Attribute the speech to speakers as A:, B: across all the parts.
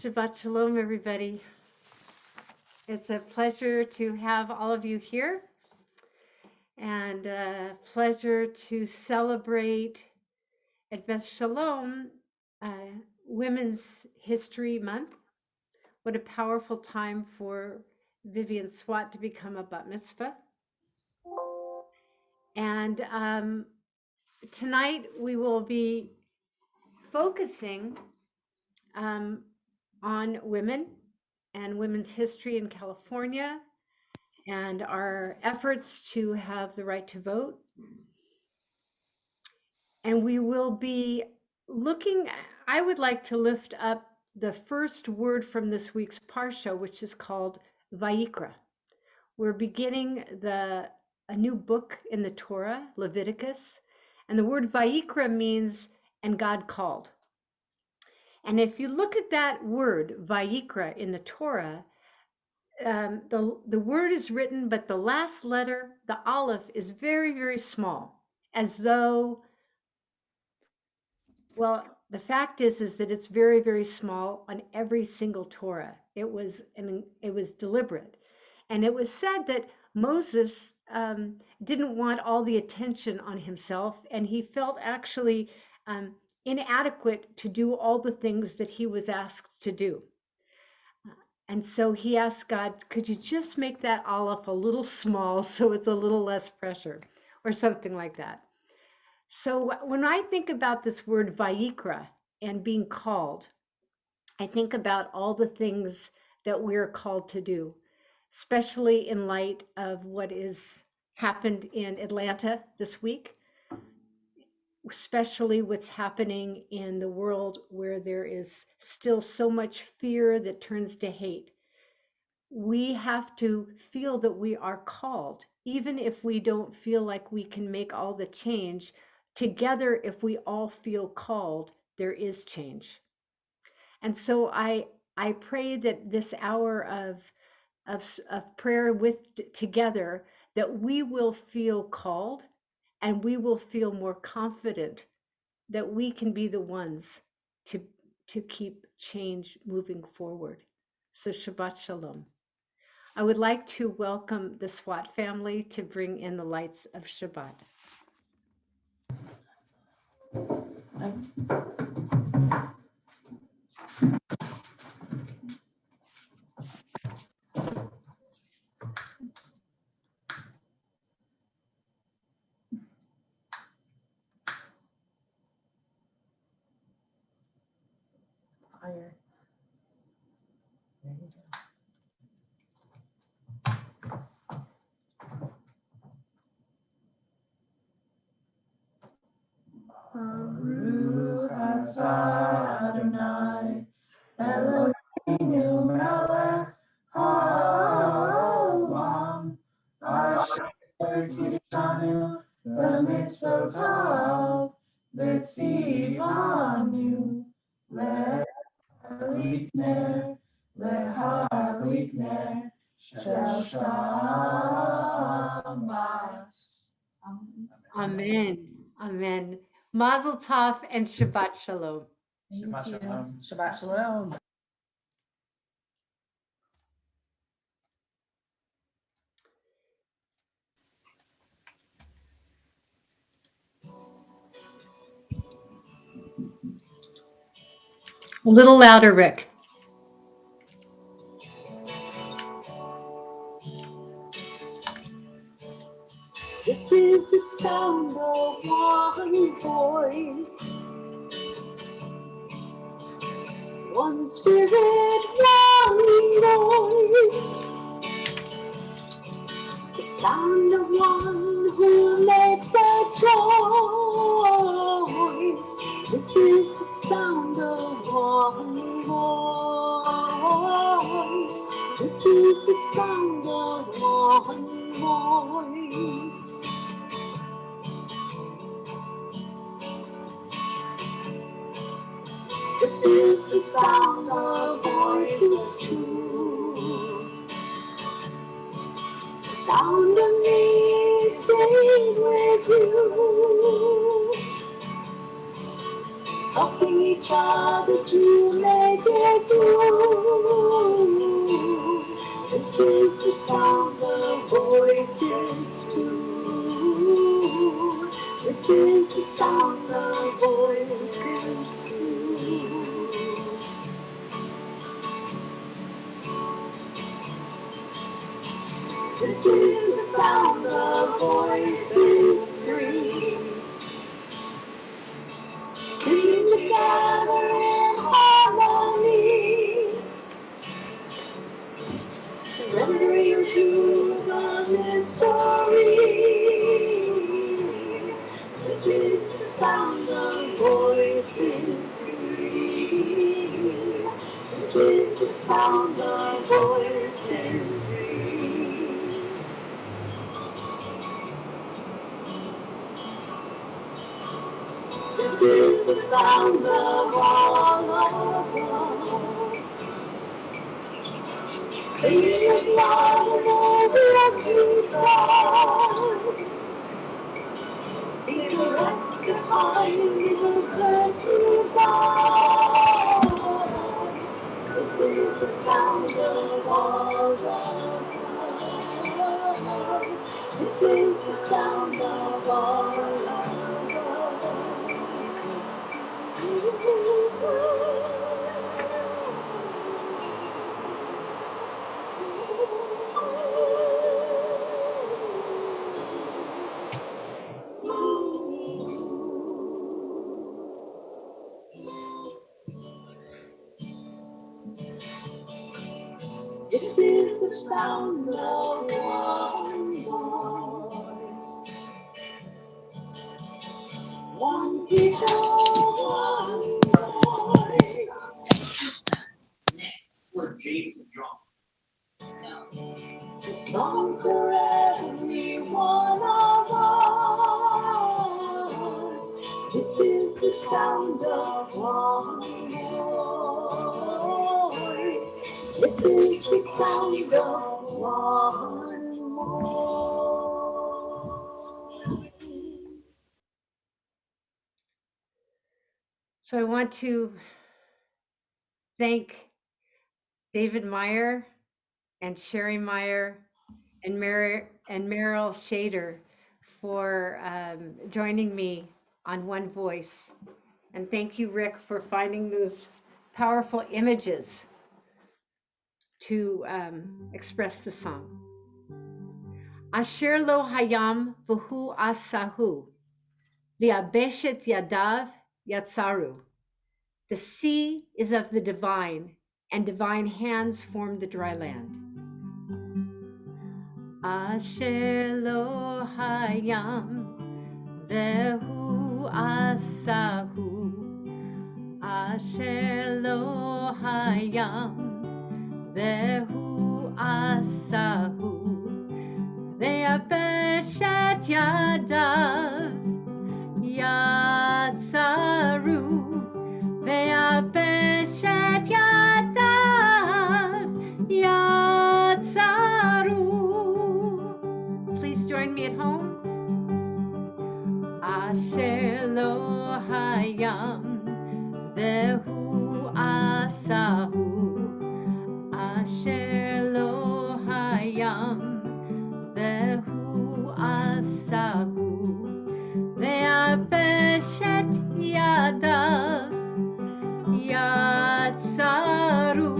A: Shabbat Shalom, everybody. It's a pleasure to have all of you here and a pleasure to celebrate at Beth Shalom Women's History Month. What a powerful time for Vivian Swat to become a bat mitzvah. And tonight we will be focusing on women and women's history in California and our efforts to have the right to vote. And we will be looking, I would like to lift up the first word from this week's Parsha, which is called Vayikra. We're beginning a new book in the Torah, Leviticus, and the word Vayikra means, and God called. And if you look at that word, Vayikra, in the Torah, the word is written, but the last letter, the aleph, is very, very small, as though, well, the fact is that it's very, very small on every single Torah. It was deliberate. And it was said that Moses didn't want all the attention on himself, and he felt actually inadequate to do all the things that he was asked to do. And so he asked God, could you just make that aleph a little small so it's a little less pressure, or something like that. So when I think about this word Vayikra and being called, I think about all the things that we're called to do, especially in light of what is happened in Atlanta this week, especially what's happening in the world where there is still so much fear that turns to hate. We have to feel that we are called, even if we don't feel like we can make all the change. Together, if we all feel called, there is change. And so I pray that this hour of prayer together, that we will feel called and we will feel more confident that we can be the ones to keep change moving forward. So Shabbat Shalom. I would like to welcome the SWAT family to bring in the lights of Shabbat.
B: Higher. There you go. Baruch atah Adonai Eloheinu melech haolam asher kiddushanu b'mitzvotav v'tzivanu le'adlik ner shel Shabbat.
A: Amen. Amen. Mazel Tov and Shabbat Shalom.
B: Shabbat Shalom. Shabbat Shalom.
A: A little louder, Rick.
C: This is the sound of one voice, one spirit, one voice, the sound of one who makes a choice. This is the sound of one voice. This is the sound of one voice. This is the sound of voices true. The sound of me singing with you, helping each other to make it through. sound of voices too. This is the sound of voices too. This is the sound of voices three. Singing together in harmony. Surrendering to the mystery. This is the sound of voices three. This is the sound of voices three. This is the sound of all of us. Singing as loud and over to trust. Be caressed behind the virtue bars. This is the sound of all of us. This is the sound of all of us. This is the sound of one voice, one people, one voice.
B: We're James and John.
C: The song for every one of us. This is the sound of one voice. This is the sound of one voice.
A: So I want to thank David Meyer and Sherry Meyer and Meryl Shader for joining me on One Voice. And thank you, Rick, for finding those powerful images to express the song. Asher lo hayam v'hu asahu, li'abeshet yadav yatsaru. The sea is of the divine, and divine hands form the dry land. Asher lo hayam v'hu asahu, Asher lo hayam v'hu asahu, ve'abeshet yadav yatsaru, ve'abeshet yadav yatsaru. Please join me at home. Asher lo hayam v'hu asahu, Asher lo hayam v'hu asahu, ve'abeshet yadav yatsaru,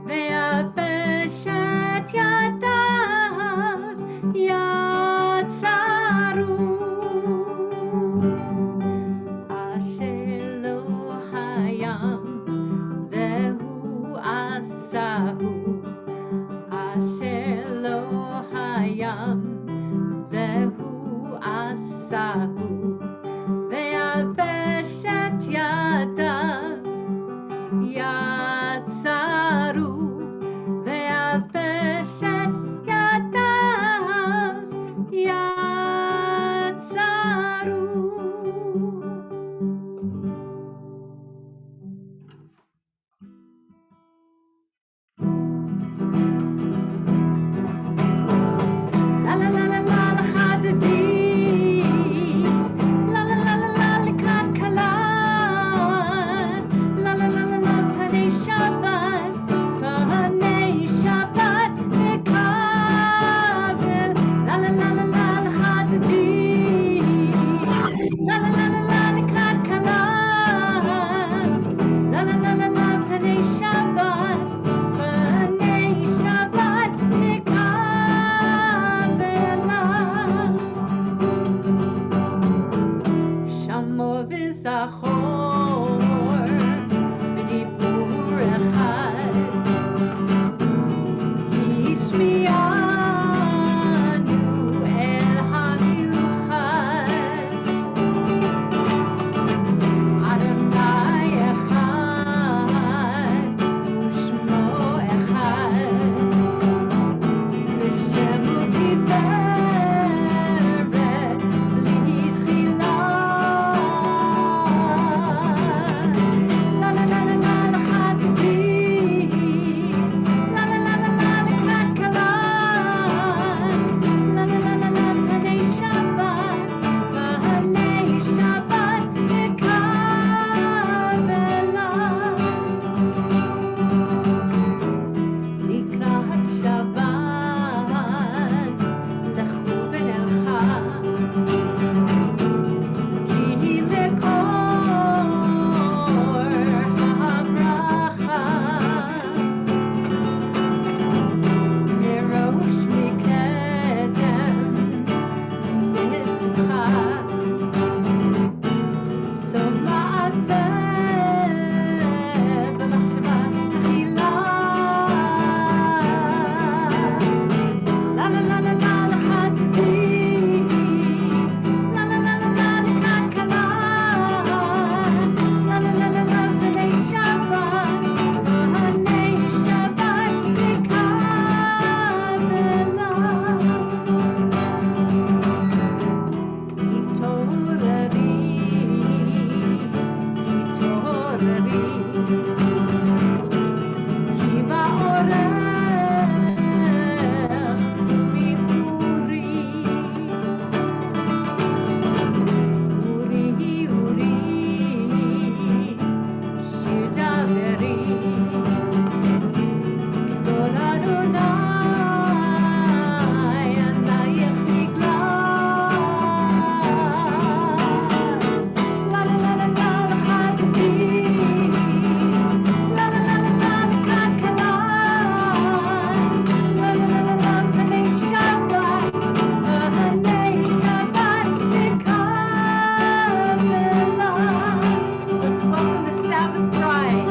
A: ve'abeshet yadav yatsaru. Asher lo hayam v'hu asahu, Asher lo hayam v'hu asahu, ve'abeshet yadav yatsaru. Let's welcome the Sabbath bride.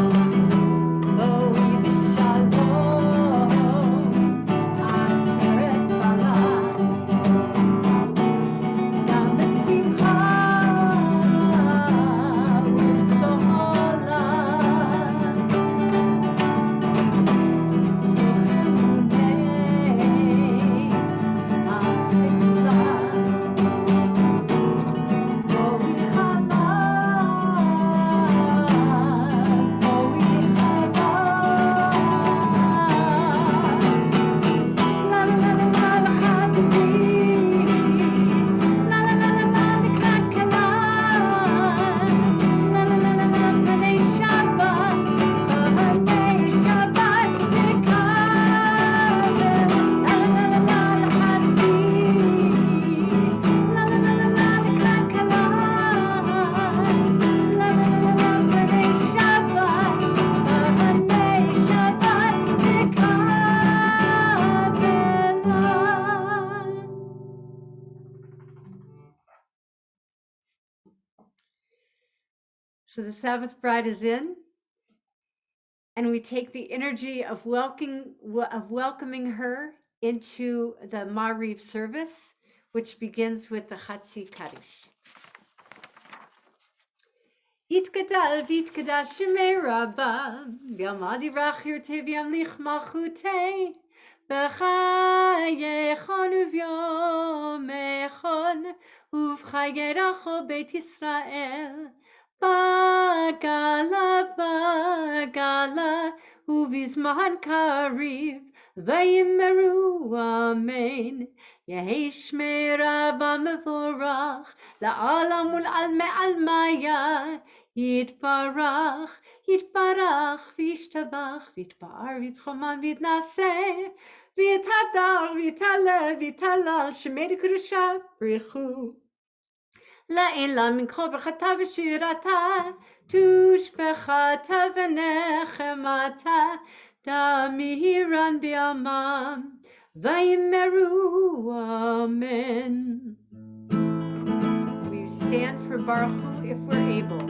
A: So the Sabbath bride is in, and we take the energy of welcoming her into the Mariv service, which begins with the Chatzi Kaddish. Yitgadal v'yitgadal shemei Rabba, v'yamad yivrach yirtei v'yamlich malchutei, b'chayechon uvyomechon, uv'chayerecho Beit Yisrael, bagala, uvizman kariv, v'yimeru amen, Yehi shmei Rabba mevorach, la'alam ul'alme almaya, Yitbarach, v'yishtabach, v'yitbar, v'yitchoman, v'yitnaseh, v'yitalal, shemei kedusha, b'richu. La'ela mincho b'chata v'shirata, tushbechata v'nechemata, damiran b'yamam, v'yimeru amen. We stand for Baruch Hu if we're able.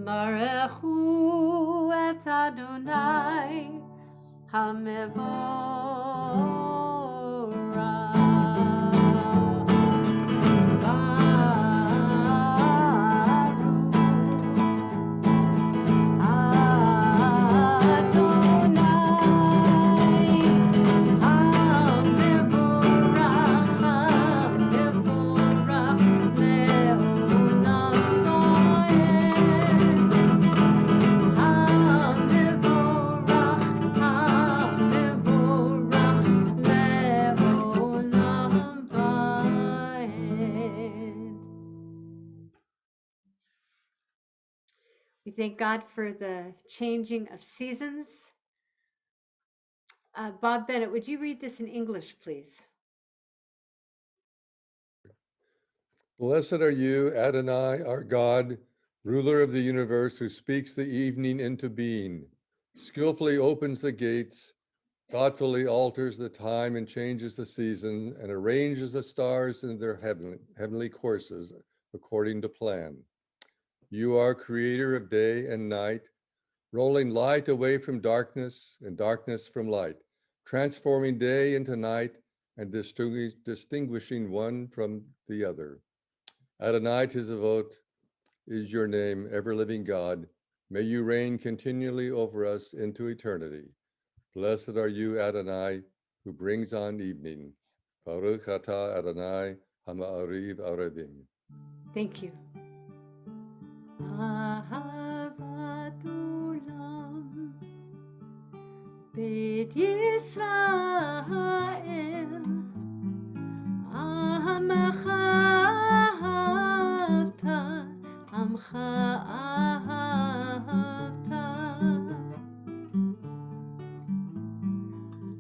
A: Barechu et Adonai Hamevorach. We thank God for the changing of seasons. Bob Bennett, would you read this in English, please?
D: Blessed are you, Adonai, our God, ruler of the universe, who speaks the evening into being, skillfully opens the gates, thoughtfully alters the time and changes the season, and arranges the stars in their heavenly courses according to plan. You are creator of day and night, rolling light away from darkness and darkness from light, transforming day into night and distinguishing one from the other. Adonai Tizavot, is your name, ever-living God. May you reign continually over us into eternity. Blessed are you, Adonai, who brings on evening. Baruch atah Adonai hama'ariv arevim.
A: Thank you. Ahavat olam Beit Yisrael Amcha ahavta Amcha ahavta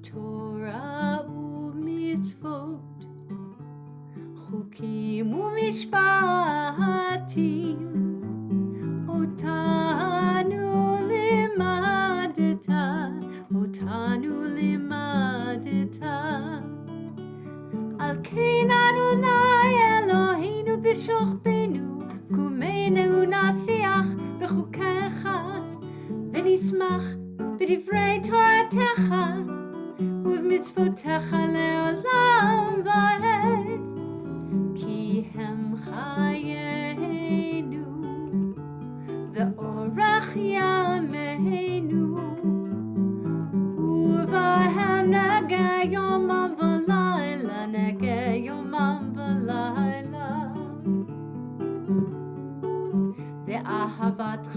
A: Torah u'mitzvot Chukim u'mishpatim Otanu limadta Al kein Adonai Eloheinu b'shochbenu Kumenu nasiach b'chukecha V'nismach b'divrei Toratecha ובמצוותיך לעולם ועד כי הם חיינו ואורך ימינו ובהם נגע יומם ולילה נגע יומם ולילה ואהבתך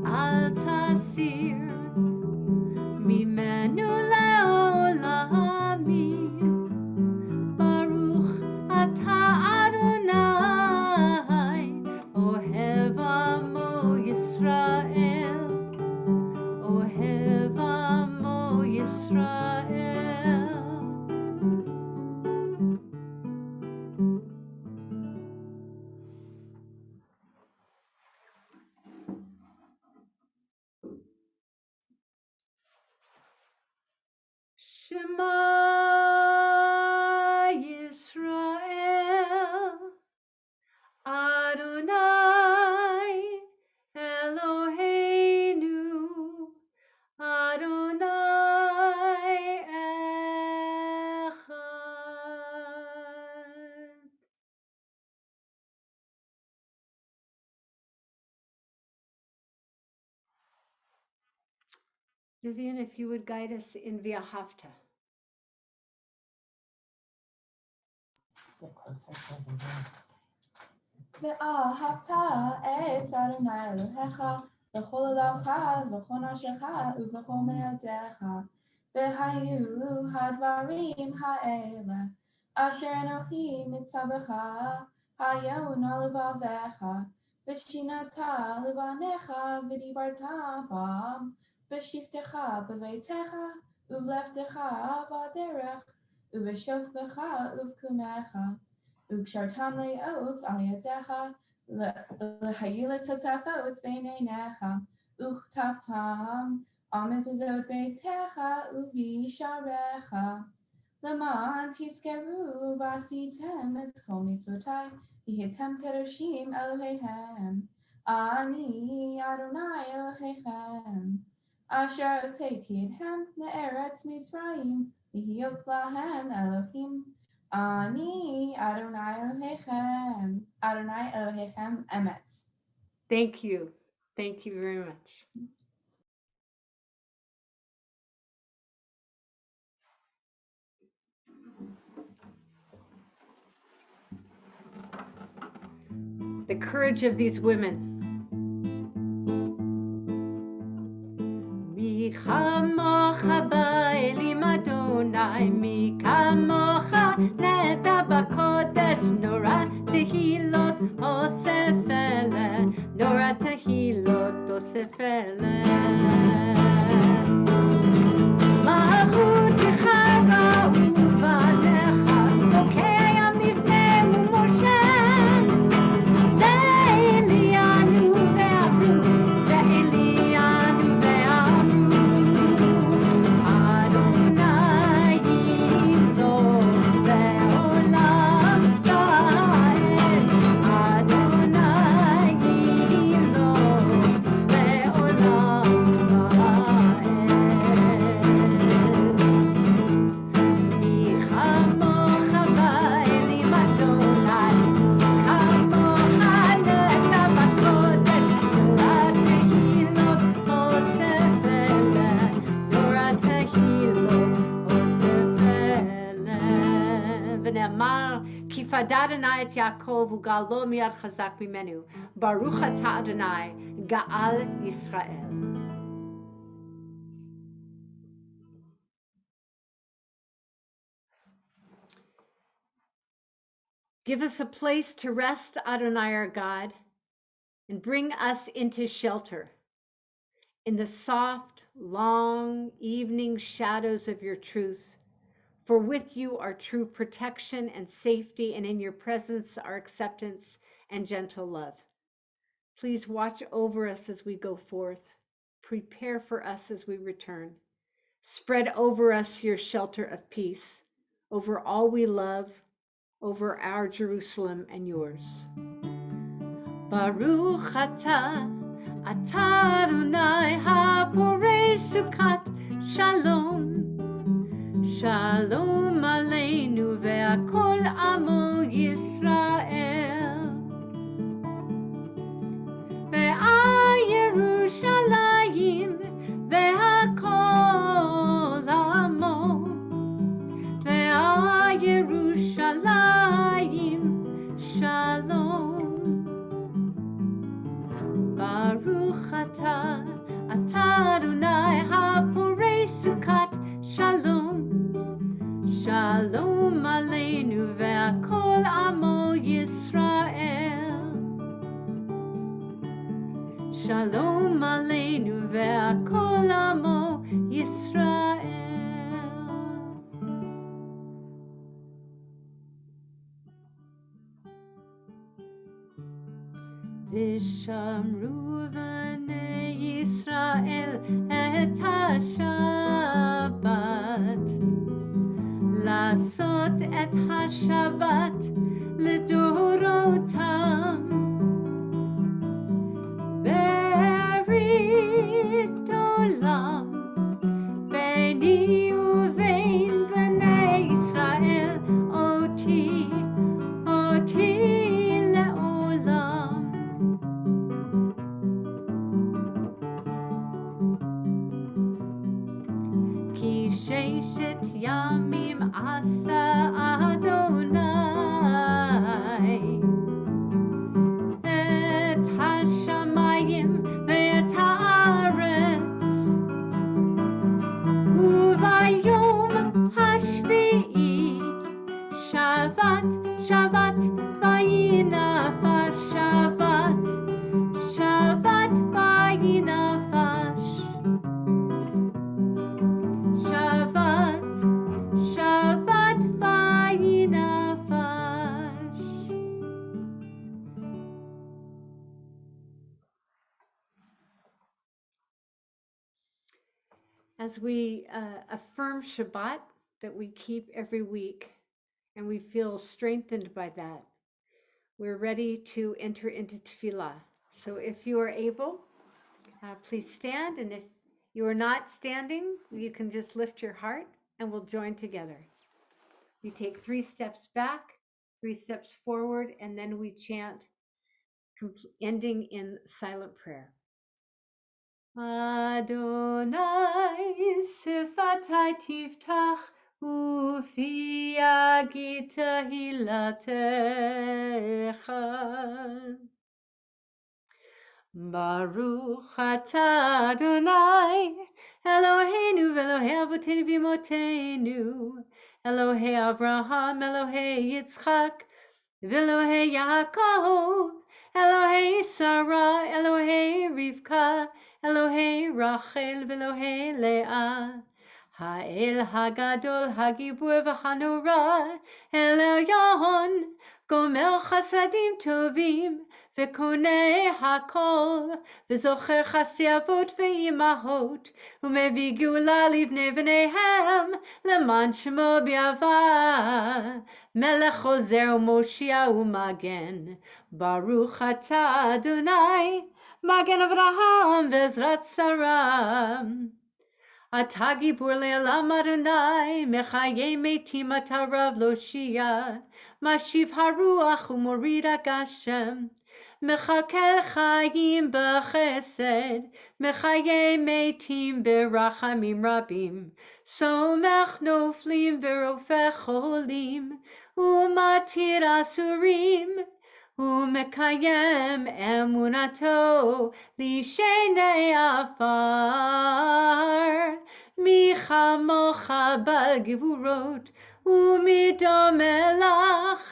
A: אל תסיר ממנו לעולמי ברוך אתה אדוני אוהב עמו ישראל אוהב עמו ישראל Shema Yisrael Adonai Eloheinu Adonai Echad. Vivian, if you would guide us in V'ahavta.
B: Get closer so I can hear.
E: ואהבת את אדוני אלוהיך בכל לבך ובכל נפשך ובכל מאודך והיו הדברים האלה אשר אנוכי מצווך היום על לבביך ושיננת לבניך ודיברת בם בשבתך בביתך ובלכתך בדרך ובשוכבך ובקומך וקשרתם לאות על ידיך, להיו לטוטפות בין עיניך, וכתבתם על מזוזות ביתך ובשעריך, למען תזכרו ועשיתם את כל מצוותיי, והייתם קדושים אלוהיהם. אני אדוני אלוהיכם, אשר הוצאתי אתכם מארץ מצרים, להיות להם אלוהים. Ani Adonai Elohechem Emet.
A: Thank you. Thank you very much. The courage of these women. Mi chamocha ba'elim Adonai, mi kamocha neda b'kodesh, nora tehilot osefele, nora tehilot osefele. Malchut tichara uvanecha, bokei hayam nivneu Moshe. Adonai, Yada Adonai et Yaakov ugalo miyad chazak mimenu. Baruch atah Adonai, Ga'al Yisrael. Give us a place to rest, Adonai our God, and bring us into shelter in the soft, long evening shadows of your truth. For with you are true protection and safety, and in your presence are acceptance and gentle love. Please watch over us as we go forth. Prepare for us as we return. Spread over us your shelter of peace, over all we love, over our Jerusalem and yours. Baruch atah Adonai haporei sukat shalom. Shalom aleinu ve'akol amo Yisrael. Ve'al Yerushalayim ve'akol amo. Ve'al Yerushalayim shalom. Baruch atah Adonai haporei sukat shalom. Shalom aleinu ve'akol amo Yisrael. Shalom aleinu ve'akol amo Yisrael. V'shamru b'nei Yisrael et ha-Shabbat. Lasot et ha-Shabbat לדורותם. Berit olam ביני ובין בני ישראל אותי לעולם. כי ששת ימים עשה אדוני את השמיים ואת הארץ, וביום השביעי שבת שבת וינפש שבת שבת וינפש שבת שבת וינפש. As we affirm Shabbat that we keep every week, and we feel strengthened by that, we're ready to enter into tefillah. So if you are able, please stand, and if you are not standing, you can just lift your heart and we'll join together. We take 3 steps back, 3 steps forward, and then we chant, ending in silent prayer. Adonai sifatai tiftach ufi yagid tehilatecha. Baruch atah Adonai Eloheinu v'Elohei avotenu v'imotenu, Elohei Avraham, Elohei Yitzchak, v'Elohei Yaakov, Elohei Sarah, Elohei Rivka, Elohei Rachel, v'Elohei Leah. Ha'el hagadol hagibur v'hanora, El Elyon, gomer chasadim tovim, v'konei hakol, v'zocher chasdei avot v'imahot, u'mevii geula livnei v'neihem, leman shemo b'yava, melech chozer u'moshia u'magen. Baruch atah Adonai, magen Avraham v'ezrat Sarah. Atah gibur le'olam Adonai, mechayei metim atah rav loshia, mashiv haruach u'morid hagashem, mechakel chayim b'chesed, mechayei metim b'rachamim rabim, somech noflim v'rofech cholim, umatir asurim, umekayem emunato lishenei afar. Michamocha bagvurot umidomelach,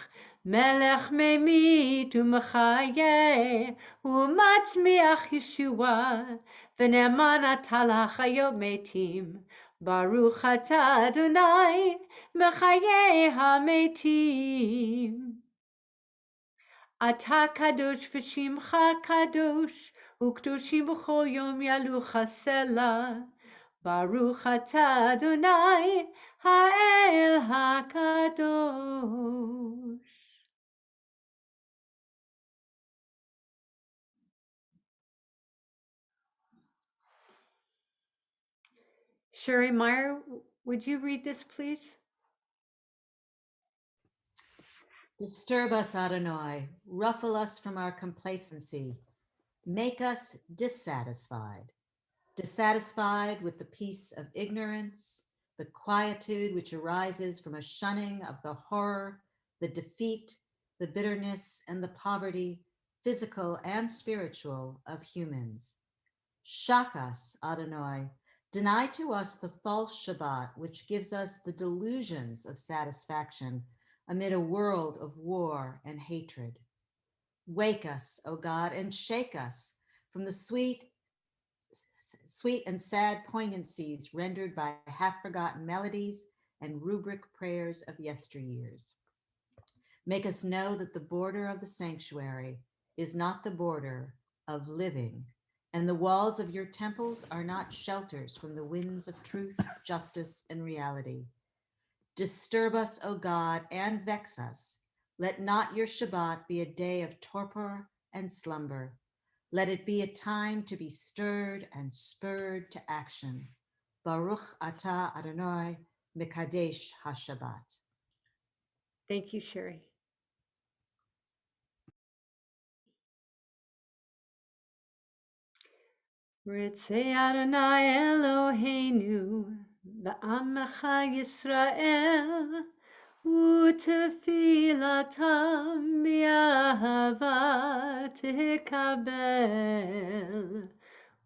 A: melech memit umechaye umatzmiach Yeshua, v'ne'eman ata l'chayot metim. Baruch atah Adonai mechaye hametim. Ata kadosh v'shimcha kadosh, ukdoshim b'chol yom yalucha selah. Baruch atah Adonai ha'el hakadosh. Sherry Meyer, would you read this, please?
B: Disturb us, Adonai. Ruffle us from our complacency. Make us dissatisfied. Dissatisfied with the peace of ignorance, the quietude which arises from a shunning of the horror, the defeat, the bitterness, and the poverty, physical and spiritual, of humans. Shock us, Adonai. Deny to us the false Shabbat, which gives us the delusions of satisfaction amid a world of war and hatred. Wake us, O God, and shake us from the sweet and sad poignancies rendered by half-forgotten melodies and rubric prayers of yesteryears. Make us know that the border of the sanctuary is not the border of living, and the walls of your temples are not shelters from the winds of truth, justice, and reality. Disturb us, O God, and vex us. Let not your Shabbat be a day of torpor and slumber. Let it be a time to be stirred and spurred to action. Baruch atah Adonai Mekadesh HaShabbat.
A: Thank you, Sherry. Ritzei Adonai Eloheinu ba'amecha Yisrael u'tefilatam bi'ahava tekabel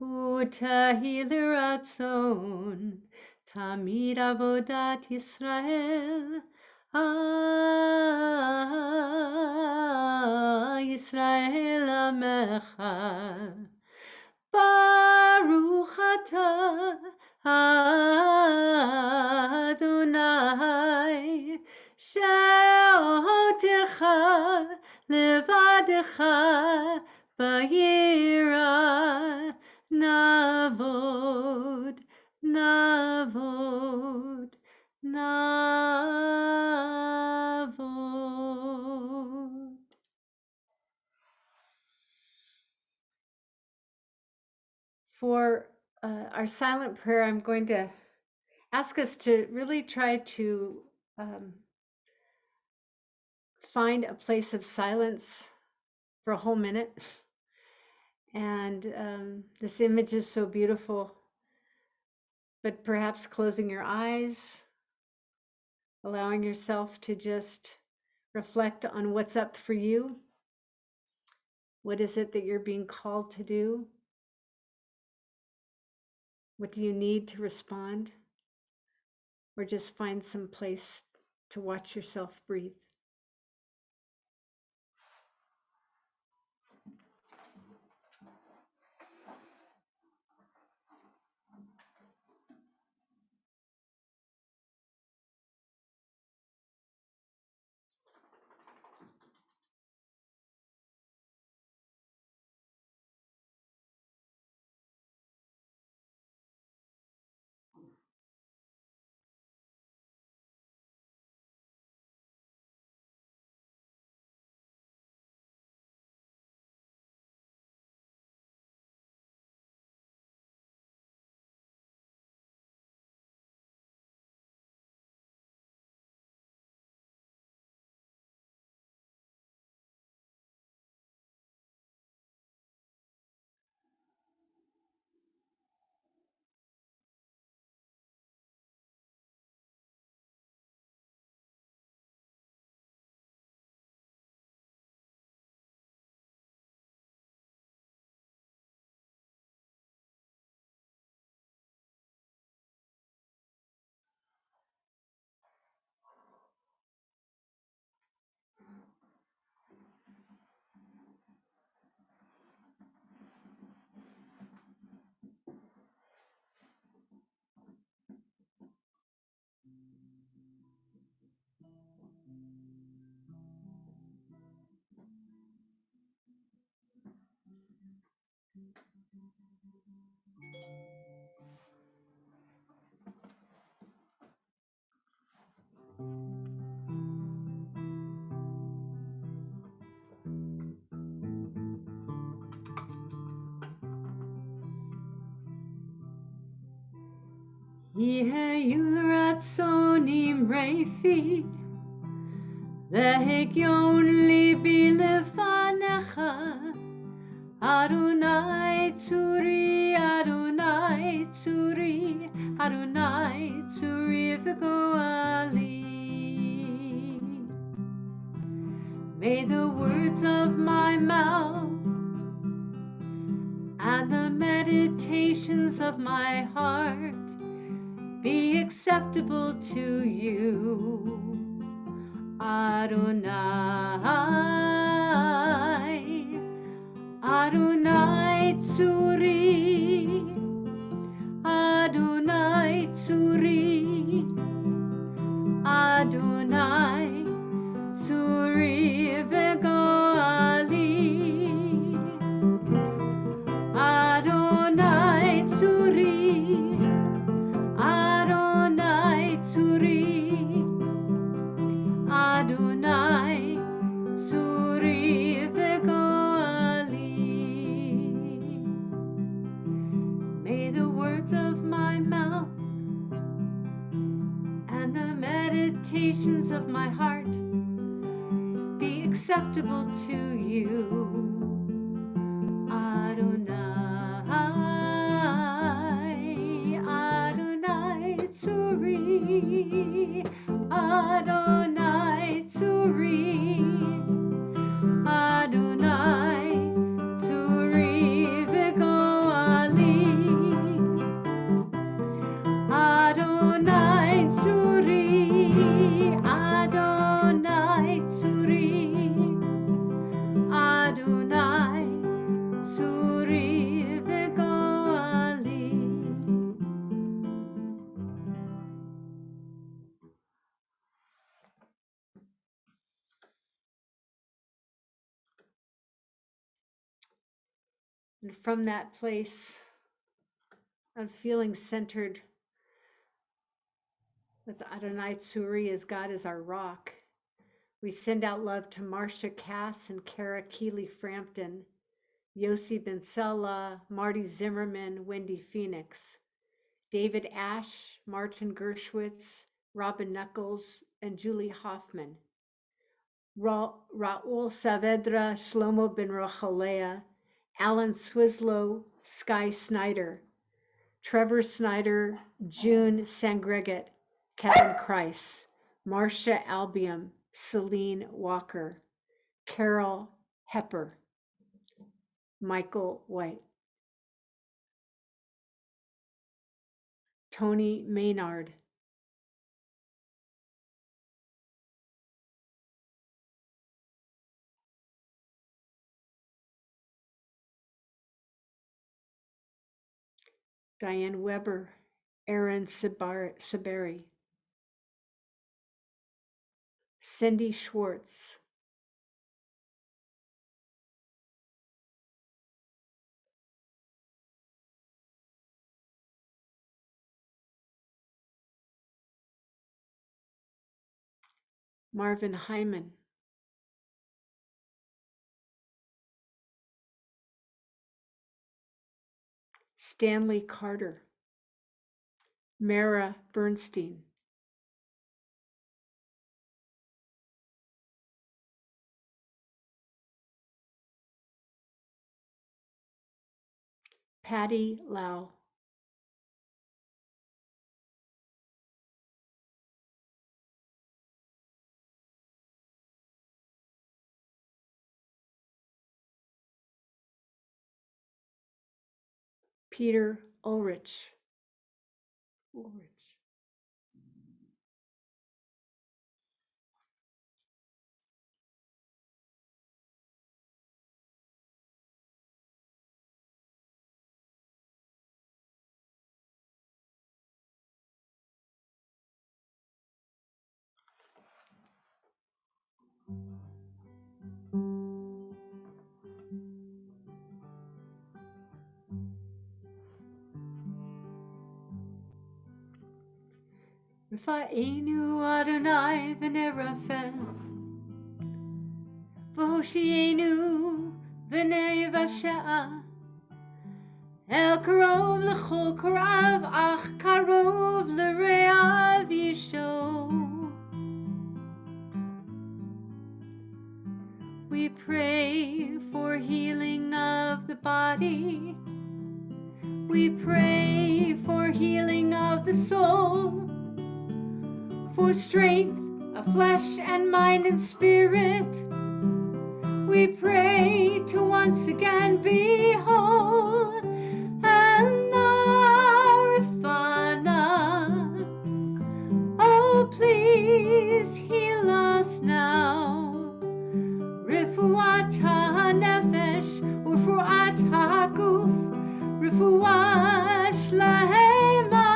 A: u'tahil ratzon tamid avodat Yisrael Yisrael amecha. Baruch atah Adonai she'otecha levadecha ba'yira navod navod navod. For our silent prayer, I'm going to ask us to really try to find a place of silence for a whole minute. And this image is so beautiful, but perhaps closing your eyes, allowing yourself to just reflect on what's up for you. What is it that you're being called to do? What do you need to respond? Or just find some place to watch yourself breathe. Yeheyul ratzonim refi, lehegyon libi lefanecha. Adonai tzuri, Adonai tzuri, Adonai tzuri v'goali. May the words of my mouth and the meditations of my heart be acceptable to you, Adonai. Adonai tzuri, Adonai tzuri, Adonai tzuri v'goali. Adonai tzuri, Adonai tzuri, Adonai tzuri v'goali. May the words of my mouth and the meditations of my heart be acceptable to you, Adonai. Adonai tzuri, Adonai tzuri, Adonai tzuri v'goali. Adonai tzuri, Adonai tzuri, Adonai tzuri v'goali. And from that place of feeling centered with Adonai tzuri as God is our rock, we send out love to Marcia Cass and Kara Keeley Frampton, Yossi Ben Sella, Marty Zimmerman, Wendy Phoenix, David Ash, Martin Gershwitz, Robin Knuckles, and Julie Hoffman, Raul Saavedra, Shlomo Ben Rochalea, Alan Swislow, Sky Snyder, Trevor Snyder, June Sangregat, Kevin Kreis, Marcia Albium, Celine Walker, Carol Hepper, Michael White, Tony Maynard, Diane Weber, Aaron Saberi, Cindy Schwartz, Marvin Hyman, Stanley Carter, Mara Bernstein, Patty Lau, Peter Ulrich, Rafa'enu Adonai v'nerafel, v'hoshienu v'nei v'sha'a, El karov l'chol korav, ach karov l're'av yisho. We pray for healing of the body. We pray for healing of the soul, for strength of flesh and mind and spirit. We pray to once again be whole. And Arifana, oh please heal us now. Rifuat ha-nefesh, ufuat ha-guf, rifuat shlehema,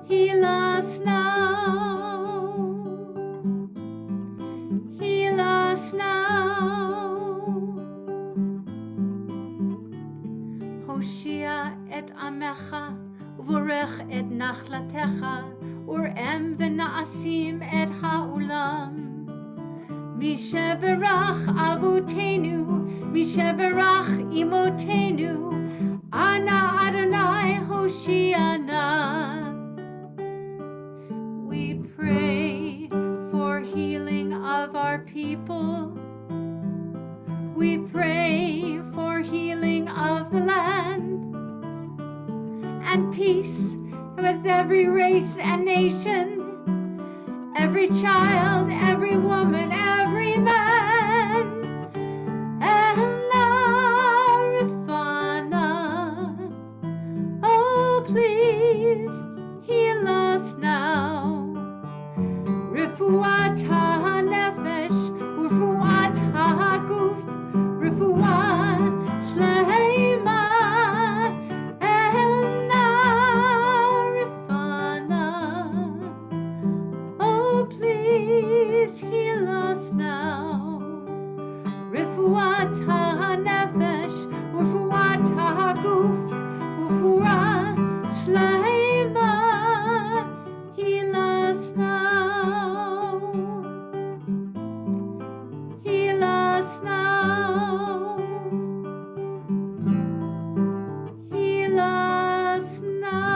A: heal us now. Heal us now. Hoshia et amecha, uvorech et nachlatecha, urem v'naasim et ha'ulam. Misheberach avotenu, Misheberach imotenu, Ana Adonai Hoshiana. We pray for healing of our people. We pray for healing of the land and peace with every race and nation, every child, every woman, every man. And Arifana, oh please heal us now. Rifuat ha-nefesh, Rifuat ha-guf, Rifuat shlehema, and Arifana, oh please heal us now. Rifuat ha-nefesh, Rifuat ha-guf, Rifuat shlehema, heal us now. Heal us now. Heal us now.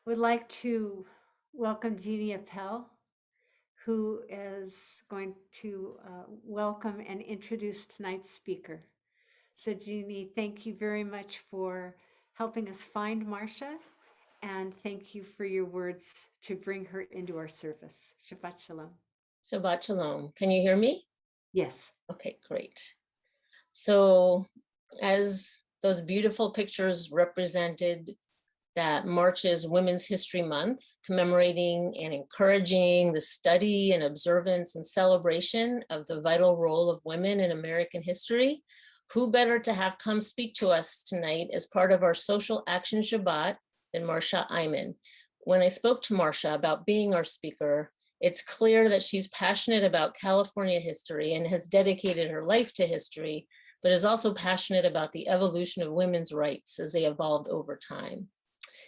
A: Would like to welcome Jeannie Appel, who is going to welcome and introduce tonight's speaker. So Jeannie, thank you very much for helping us find Marcia, and thank you for your words to bring her into our service. Shabbat Shalom.
F: Shabbat Shalom. Can you hear me?
A: Yes.
F: Okay, great. So as those beautiful pictures represented, that March is Women's History Month, commemorating and encouraging the study and observance and celebration of the vital role of women in American history. Who better to have come speak to us tonight as part of our Social Action Shabbat than Marcia Iman. When I spoke to Marcia about being our speaker, it's clear that she's passionate about California history and has dedicated her life to history, but is also passionate about the evolution of women's rights as they evolved over time.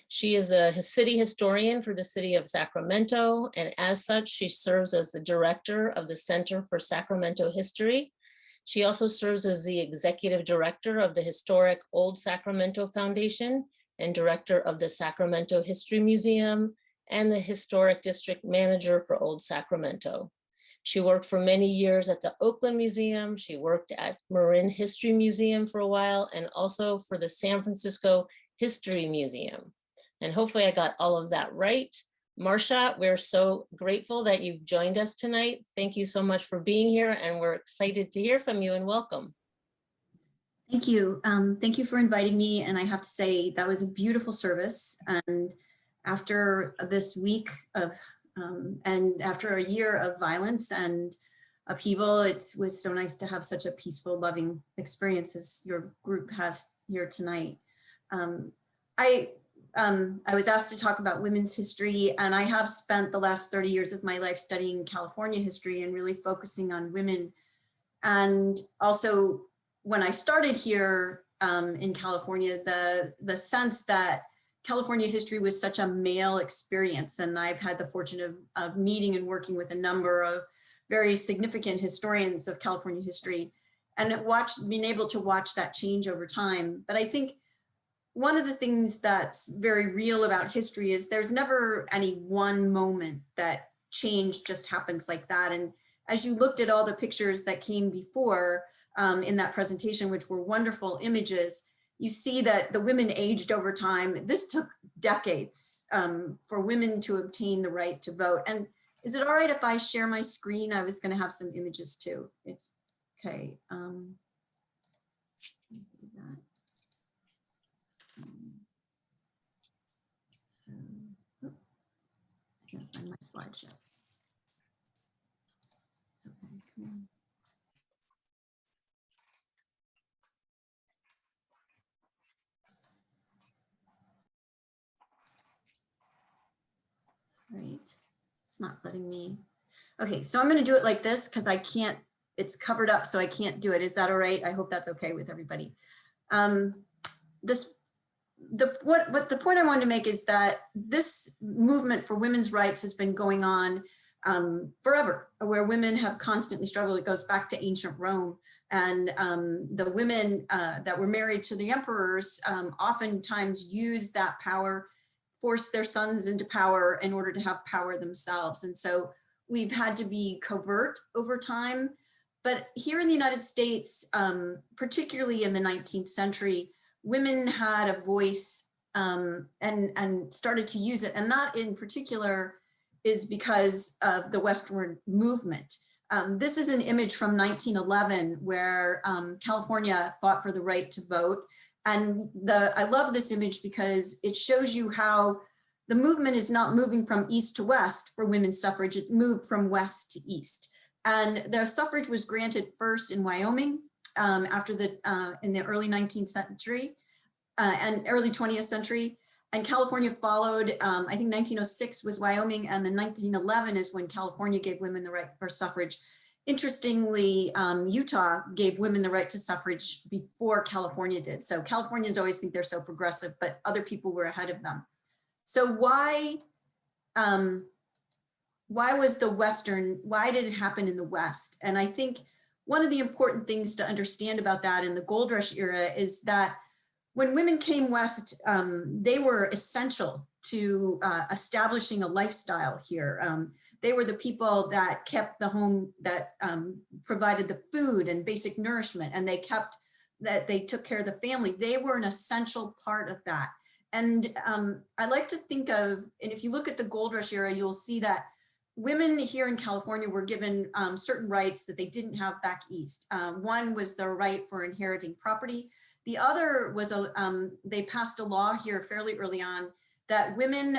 F: She is a city historian for the city of Sacramento, and as such, she serves as the director of the Center for Sacramento History. She also serves as the executive director of the historic Old Sacramento Foundation and director of the Sacramento History Museum and the historic district manager for Old Sacramento. She worked for many years at the Oakland Museum. She worked at Marin History Museum for a while, and also for the San Francisco History Museum. And hopefully I got all of that right. Marcia, we're so grateful that you've joined us tonight. Thank you so much for being here, and we're excited to hear from you, and welcome.
G: Thank you. Thank you for inviting me. And I have to say that was a beautiful service. And after this week of, and after a year of violence and upheaval, it was so nice to have such a peaceful, loving experience as your group has here tonight. I was asked to talk about women's history, and I have spent the last 30 years of my life studying California history and really focusing on women. And also, when I started here in California, the sense that California history was such a male experience, and I've had the fortune of meeting and working with a number of very significant historians of California history, and being able to watch that change over time. But I think one of the things that's very real about history is there's never any one moment that change just happens like that. And as you looked at all the pictures that came before in that presentation, which were wonderful images, you see that the women aged over time. This took decades for women to obtain the right to vote. And is it all right if I share my screen? I was going to have some images too. It's okay. Do that. I can't find my slideshow. Okay, come on. Right, it's not letting me. Okay, so I'm going to do it like this because I can't, it's covered up, so I can't do it. Is that all right? I hope that's okay with everybody. The point I wanted to make is that this movement for women's rights has been going on forever, where women have constantly struggled. It goes back to ancient Rome, and the women that were married to the emperors oftentimes used that power, forced their sons into power in order to have power themselves. And so we've had to be covert over time. But here in the United States, particularly in the 19th century, women had a voice and started to use it. And that in particular is because of the westward movement. This is an image from 1911 where California fought for the right to vote. And I love this image because it shows you how the movement is not moving from east to west for women's suffrage, it moved from west to east. And the suffrage was granted first in Wyoming in the early 19th century and early 20th century. And California followed. I think 1906 was Wyoming, and then 1911 is when California gave women the right for suffrage. Interestingly, Utah gave women the right to suffrage before California did. So Californians always think they're so progressive, but other people were ahead of them. So why was why did it happen in the West? And I think one of the important things to understand about that in the gold rush era is that when women came west, they were essential to establishing a lifestyle here. They were the people that kept the home, that provided the food and basic nourishment, and they took care of the family. They were an essential part of that. And I like to think of, and if you look at the gold rush era, you'll see that women here in California were given certain rights that they didn't have back east. One was the right for inheriting property. The other was they passed a law here fairly early on that women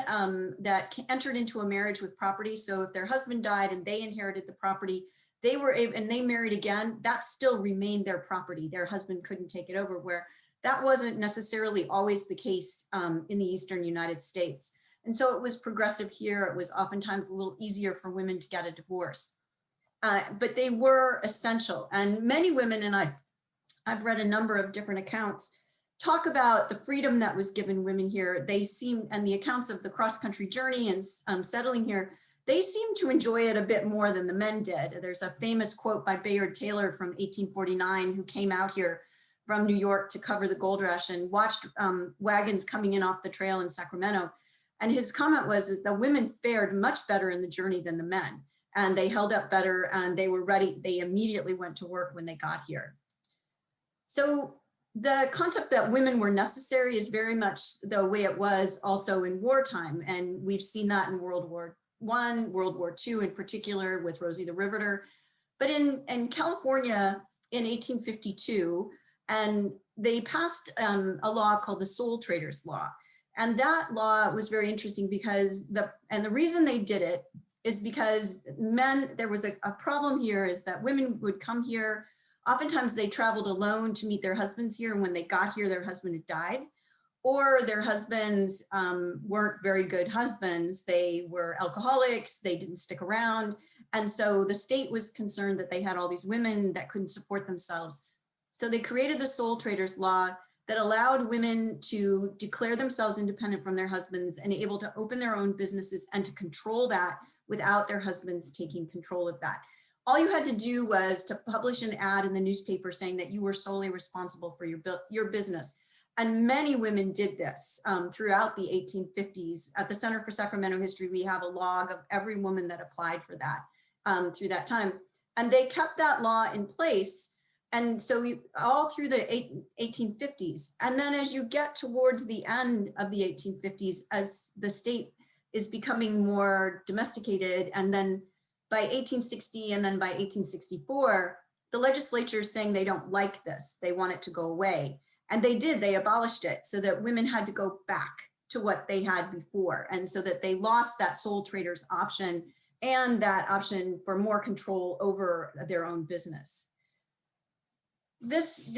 G: that entered into a marriage with property, so if their husband died and they inherited the property, they were able, and they married again, that still remained their property. Their husband couldn't take it over, where that wasn't necessarily always the case in the Eastern United States. And so it was progressive here. It was oftentimes a little easier for women to get a divorce, but they were essential. And many women, and I've read a number of different accounts, talk about the freedom that was given women here. They seem, and the accounts of the cross-country journey and settling here, they seem to enjoy it a bit more than the men did. There's a famous quote by Bayard Taylor from 1849, who came out here from New York to cover the gold rush and watched wagons coming in off the trail in Sacramento. And his comment was that the women fared much better in the journey than the men, and they held up better, and they were ready. They immediately went to work when they got here. So the concept that women were necessary is very much the way it was also in wartime. And we've seen that in World War I, World War II in particular with Rosie the Riveter. But in California in 1852, and they passed a law called the Soul Traders Law. And that law was very interesting because the reason they did it is because there was a problem here is that women would come here. Oftentimes they traveled alone to meet their husbands here, and when they got here, their husband had died. or their husbands weren't very good husbands. They were alcoholics, they didn't stick around. And so the state was concerned that they had all these women that couldn't support themselves. So they created the Soul Traders Law that allowed women to declare themselves independent from their husbands and able to open their own businesses and to control that without their husbands taking control of that. All you had to do was to publish an ad in the newspaper saying that you were solely responsible for your business. And many women did this throughout the 1850s. At the Center for Sacramento History, we have a log of every woman that applied for that through that time. And they kept that law in place. And so all through the 1850s. And then as you get towards the end of the 1850s, as the state is becoming more domesticated, and then by 1860 and then by 1864, the legislature is saying they don't like this. They want it to go away. And they did, they abolished it so that women had to go back to what they had before. And so that they lost that sole traders option and that option for more control over their own business. This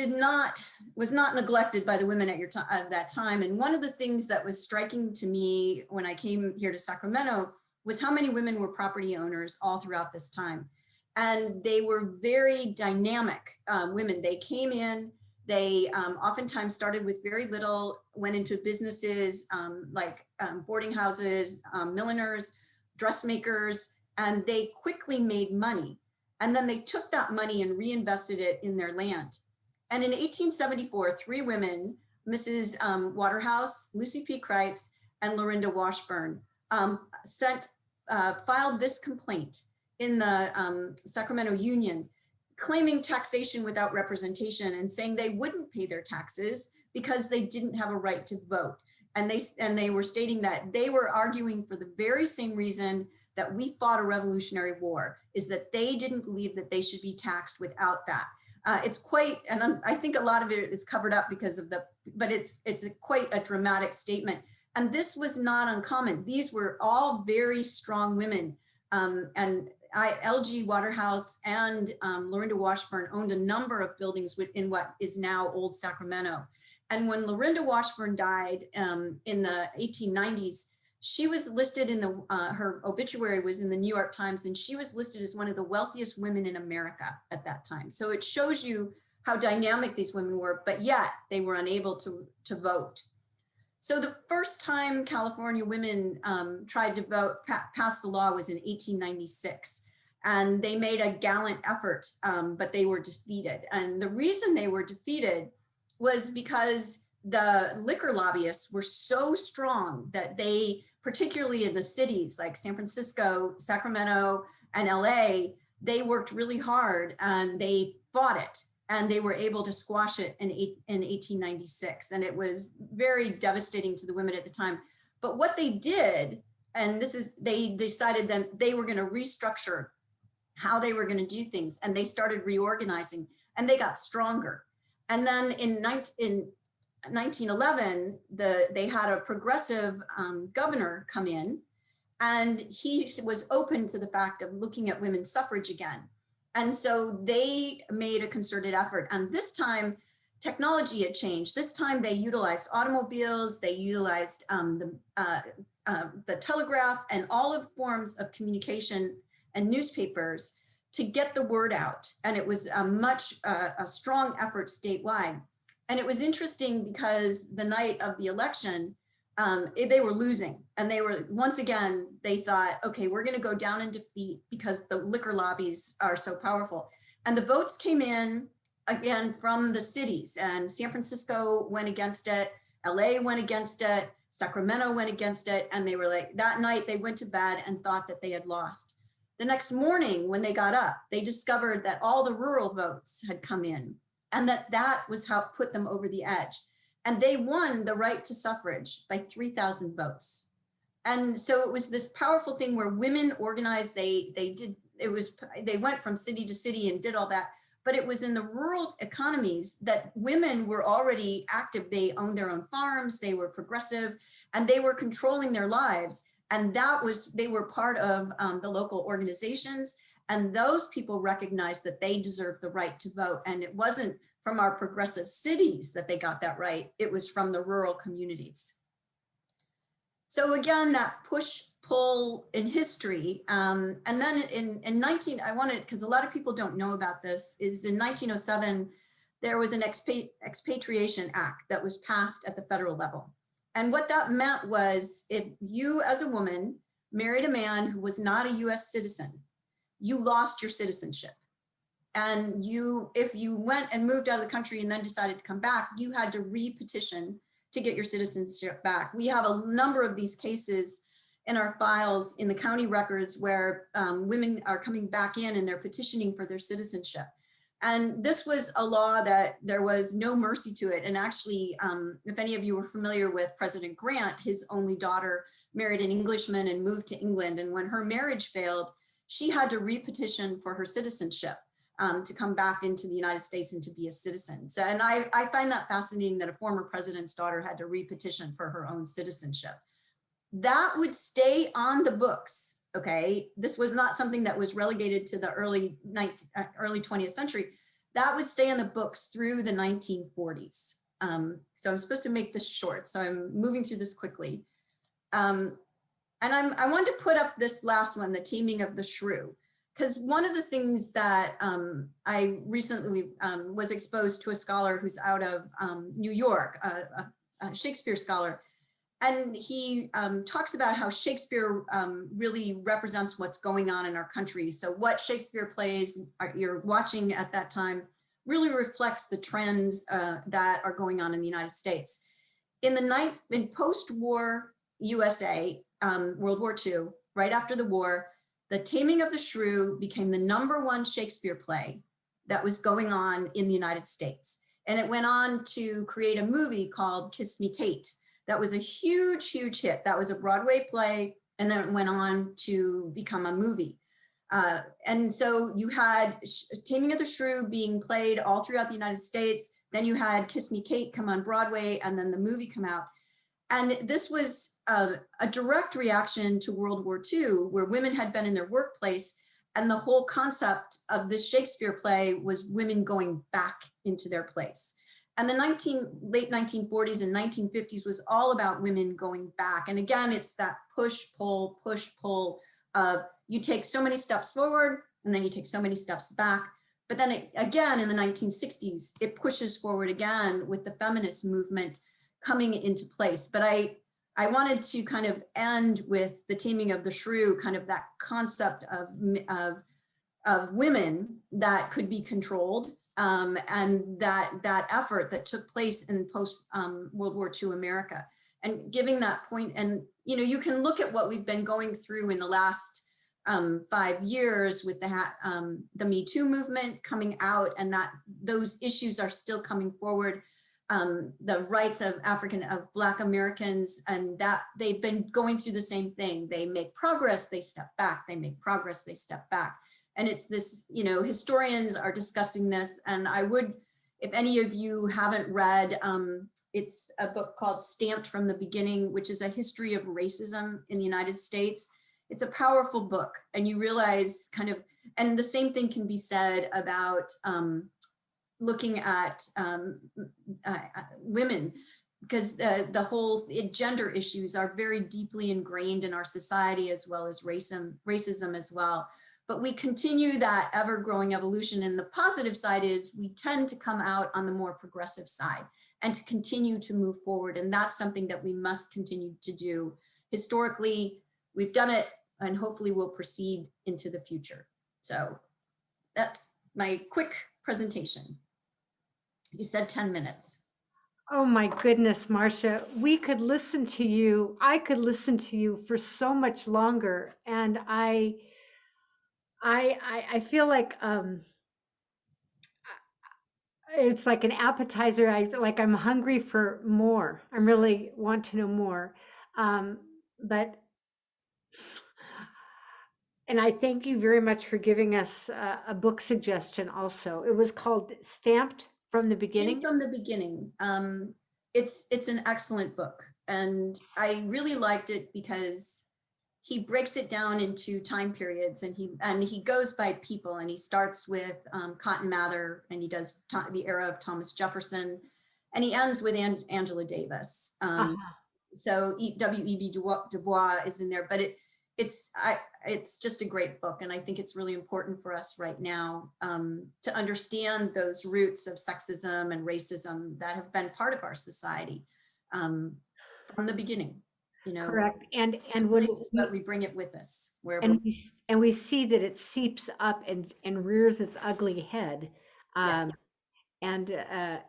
G: was not neglected by the women at that time. And one of the things that was striking to me when I came here to Sacramento was how many women were property owners all throughout this time. And they were very dynamic women. They came in, they oftentimes started with very little, went into businesses like boarding houses, milliners, dressmakers, and they quickly made money. And then they took that money and reinvested it in their land. And in 1874, three women, Mrs. Waterhouse, Lucy P. Kreitz, and Lorinda Washburn, filed this complaint in the Sacramento Union, claiming taxation without representation and saying they wouldn't pay their taxes because they didn't have a right to vote. And they were stating that they were arguing for the very same reason that we fought a Revolutionary War, is that they didn't believe that they should be taxed without that. It's quite, and I think a lot of it is covered up because of but it's quite a dramatic statement. And this was not uncommon. These were all very strong women. And L.G. Waterhouse and Lorinda Washburn owned a number of buildings in what is now Old Sacramento. And when Lorinda Washburn died in the 1890s, she was listed in her obituary was in the New York Times, and she was listed as one of the wealthiest women in America at that time. So it shows you how dynamic these women were, but yet they were unable to vote. So the first time California women tried to vote, pass the law was in 1896. And they made a gallant effort, but they were defeated. And the reason they were defeated was because the liquor lobbyists were so strong that they, particularly in the cities like San Francisco, Sacramento, and LA, they worked really hard and they fought it. And they were able to squash it in 1896. And it was very devastating to the women at the time. But what they did, and they decided that they were going to restructure how they were going to do things. And they started reorganizing and they got stronger. And then in 1911, they had a progressive governor come in, and he was open to the fact of looking at women's suffrage again. And so they made a concerted effort. And this time, technology had changed. This time they utilized automobiles, they utilized the telegraph and all of forms of communication and newspapers to get the word out. And it was a strong effort statewide. And it was interesting because the night of the election, they were losing. And they were, once again, they thought, okay, we're going to go down in defeat because the liquor lobbies are so powerful. And the votes came in again from the cities, and San Francisco went against it. LA went against it. Sacramento went against it. And they were like, that night they went to bed and thought that they had lost. The next morning when they got up, they discovered that all the rural votes had come in, and that was how it put them over the edge. And they won the right to suffrage by 3,000 votes. And so it was this powerful thing where women organized, they went from city to city and did all that, but it was in the rural economies that women were already active. They owned their own farms, they were progressive, and they were controlling their lives. And they were part of the local organizations. And those people recognized that they deserved the right to vote. And it wasn't from our progressive cities that they got that right. It was from the rural communities. So again, that push-pull in history. And then I wanted, because a lot of people don't know about this, is in 1907, there was an expatriation act that was passed at the federal level. And what that meant was if you as a woman married a man who was not a US citizen, you lost your citizenship. And if you went and moved out of the country and then decided to come back, you had to re-petition to get your citizenship back. We have a number of these cases in our files in the county records where women are coming back in and they're petitioning for their citizenship. And this was a law that there was no mercy to it. And actually, if any of you were familiar with President Grant, his only daughter married an Englishman and moved to England. And when her marriage failed, she had to re-petition for her citizenship to come back into the United States and to be a citizen. So, and I find that fascinating that a former president's daughter had to re-petition for her own citizenship. That would stay on the books. Okay, this was not something that was relegated to the early 20th century. That would stay on the books through the 1940s. So I'm supposed to make this short, so I'm moving through this quickly. And I wanted to put up this last one, the taming of the shrew, because one of the things that I recently was exposed to a scholar who's out of New York, a Shakespeare scholar. And he talks about how Shakespeare really represents what's going on in our country. So what Shakespeare plays you're watching at that time really reflects the trends that are going on in the United States. In post-war USA, World War II, right after the war, The Taming of the Shrew became the #1 Shakespeare play that was going on in the United States. And it went on to create a movie called Kiss Me, Kate. That was a huge, huge hit. That was a Broadway play, and then it went on to become a movie. And so you had Taming of the Shrew being played all throughout the United States. Then you had Kiss Me, Kate come on Broadway, and then the movie come out. And this was a direct reaction to World War II, where women had been in their workplace. And the whole concept of this Shakespeare play was women going back into their place. And the late 1940s and 1950s was all about women going back. And again, it's that push, pull of you take so many steps forward and then you take so many steps back. But then again, in the 1960s, it pushes forward again with the feminist movement coming into place. But I wanted to kind of end with The Taming of the Shrew, kind of that concept of women that could be controlled. And that effort that took place in post World War II America, and giving that point. And you can look at what we've been going through in the last 5 years with the Me Too movement coming out, and that those issues are still coming forward. The rights of Black Americans, and that they've been going through the same thing. They make progress, they step back. They make progress, they step back. And it's this, historians are discussing this. And I would, if any of you haven't read, it's a book called Stamped from the Beginning, which is a history of racism in the United States. It's a powerful book, and you realize and the same thing can be said about looking at women, because the whole gender issues are very deeply ingrained in our society, as well as racism as well. But we continue that ever-growing evolution. And the positive side is we tend to come out on the more progressive side and to continue to move forward. And that's something that we must continue to do. Historically, we've done it, and hopefully we'll proceed into the future. So that's my quick presentation. You said 10 minutes.
A: Oh my goodness, Marcia, we could listen to you. I could listen to you for so much longer. And I feel like it's like an appetizer. I'm hungry for more. I really want to know more. And I thank you very much for giving us a book suggestion also. It was called Stamped from the Beginning.
G: From the Beginning. It's an excellent book. And I really liked it because he breaks it down into time periods, and he goes by people, and he starts with Cotton Mather, and he does the era of Thomas Jefferson, and he ends with Angela Davis. So W.E.B. Du Bois is in there, but it's just a great book, and I think it's really important for us right now to understand those roots of sexism and racism that have been part of our society from the beginning. You know,
A: Correct. And when
G: but we bring it with us wherever.
A: and we see that it seeps up and rears its ugly head.
G: Yes.
A: And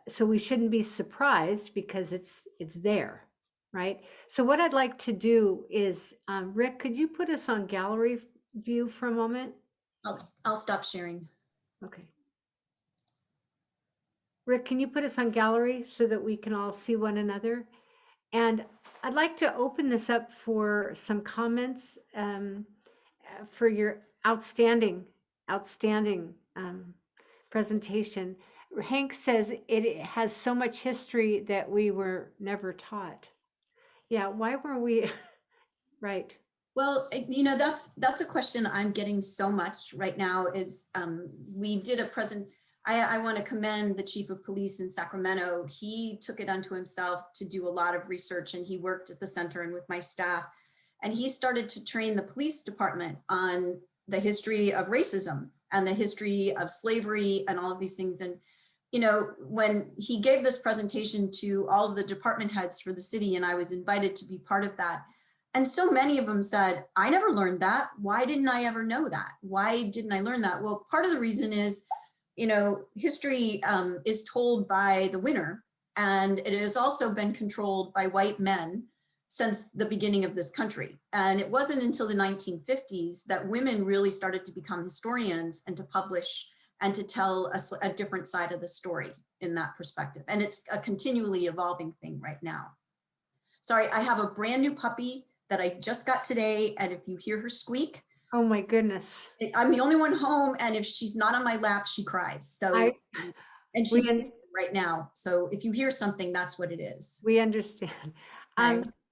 A: so we shouldn't be surprised because it's there, right? So what I'd like to do is, Rick, could you put us on gallery view for a moment?
G: I'll stop sharing.
A: Okay. Rick, can you put us on gallery so that we can all see one another? And I'd like to open this up for some comments for your outstanding presentation. Hank says it has so much history that we were never taught. Yeah, why were we? Right.
G: Well, you know, that's a question I'm getting so much right now is we did a I want to commend the chief of police in Sacramento. He took it unto himself to do a lot of research, and he worked at the center and with my staff. And he started to train the police department on the history of racism and the history of slavery and all of these things. And, you know, when he gave this presentation to all of the department heads for the city, and I was invited to be part of that. And so many of them said, I never learned that. Why didn't I ever know that? Why didn't I learn that? Well, part of the reason is, you know, history is told by the winner, and it has also been controlled by white men since the beginning of this country. And it wasn't until the 1950s that women really started to become historians and to publish and to tell a different side of the story in that perspective. And it's a continually evolving thing right now. Sorry, I have a brand new puppy that I just got today. And if you hear her squeak,
A: oh my goodness,
G: I'm the only one home. And if she's not on my lap, she cries. So, and she's right now. So if you hear something, that's what it is.
A: We understand.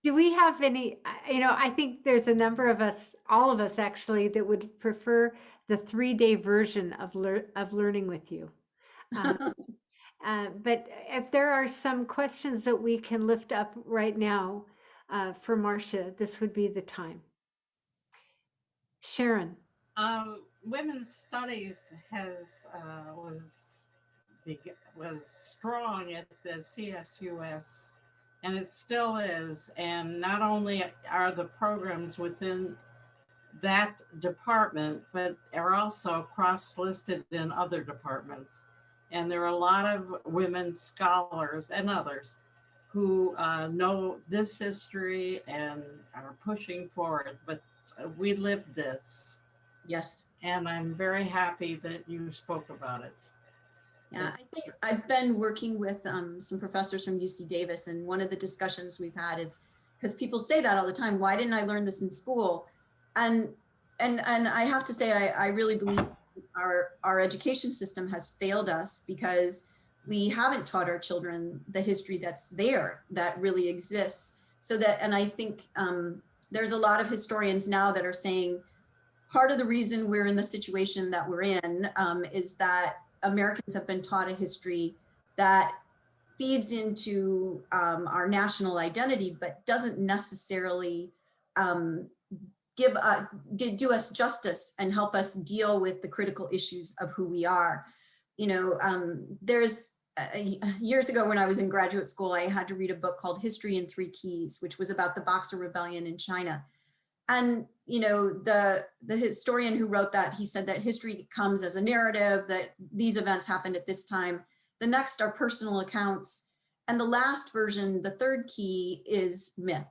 A: Do we have any, you know, I think there's a number of us, all of us actually, that would prefer the 3-day version of learning with you. But if there are some questions that we can lift up right now for Marcia, this would be the time. Sharon.
H: Women's studies was strong at the CSUS, and it still is. And not only are the programs within that department, but are also cross-listed in other departments. And there are a lot of women scholars and others who know this history and are pushing for it, but we lived this.
G: Yes.
H: And I'm very happy that you spoke about it.
G: Yeah, I think I've been working with some professors from UC Davis, and one of the discussions we've had is, because people say that all the time, why didn't I learn this in school? And I have to say, I really believe our education system has failed us because we haven't taught our children the history that's there, that really exists. So that, and I think there's a lot of historians now that are saying part of the reason we're in the situation that we're in is that Americans have been taught a history that feeds into our national identity, but doesn't necessarily do us justice and help us deal with the critical issues of who we are. You know, there's years ago when I was in graduate school, I had to read a book called History in Three Keys, which was about the Boxer Rebellion in China. And, you know, the historian who wrote that, he said that history comes as a narrative, that these events happened at this time. The next are personal accounts. And the last version, the third key, is myth.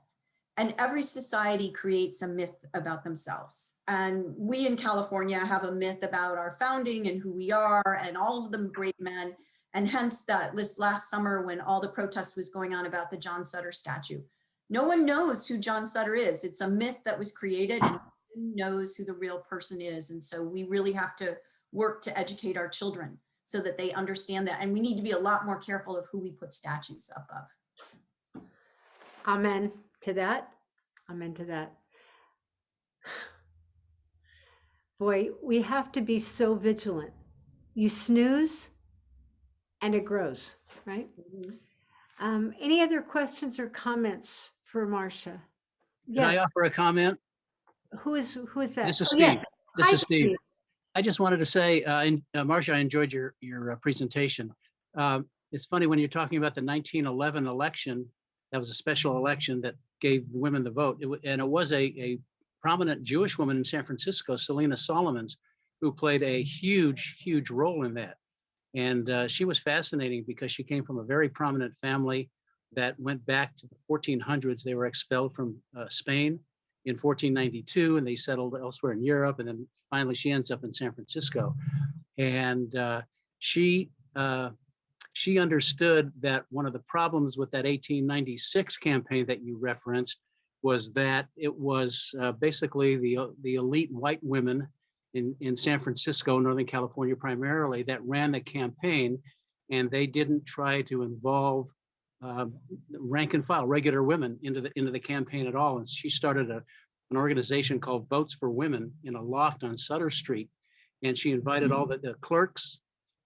G: And every society creates a myth about themselves. And we in California have a myth about our founding and who we are and all of them great men. And hence that last summer when all the protest was going on about the John Sutter statue. No one knows who John Sutter is. It's a myth that was created and no one knows who the real person is. And so we really have to work to educate our children so that they understand that. And we need to be a lot more careful of who we put statues up of.
A: Amen to that. Amen to that. Boy, we have to be so vigilant. You snooze and it grows, right? Any other questions or comments for Marcia?
I: Can I
A: Yes.
I: offer a comment?
A: Who is that?
I: This is
A: Oh,
I: Steve.
A: yes.
I: This
A: Hi,
I: is Steve.
A: Steve.
I: I just wanted to say, Marcia, I enjoyed your presentation. It's funny when you're talking about the 1911 election, that was a special election that gave women the vote. And it was a prominent Jewish woman in San Francisco, Selena Solomons, who played a huge, huge role in that. And she was fascinating because she came from a very prominent family that went back to the 1400s. They were expelled from Spain in 1492, and they settled elsewhere in Europe. And then finally, she ends up in San Francisco. And she understood that one of the problems with that 1896 campaign that you referenced was that it was basically the elite white women in San Francisco, Northern California primarily, that ran the campaign, and they didn't try to involve rank and file, regular women into the campaign at all. And she started an organization called Votes for Women in a loft on Sutter Street, and she invited all the clerks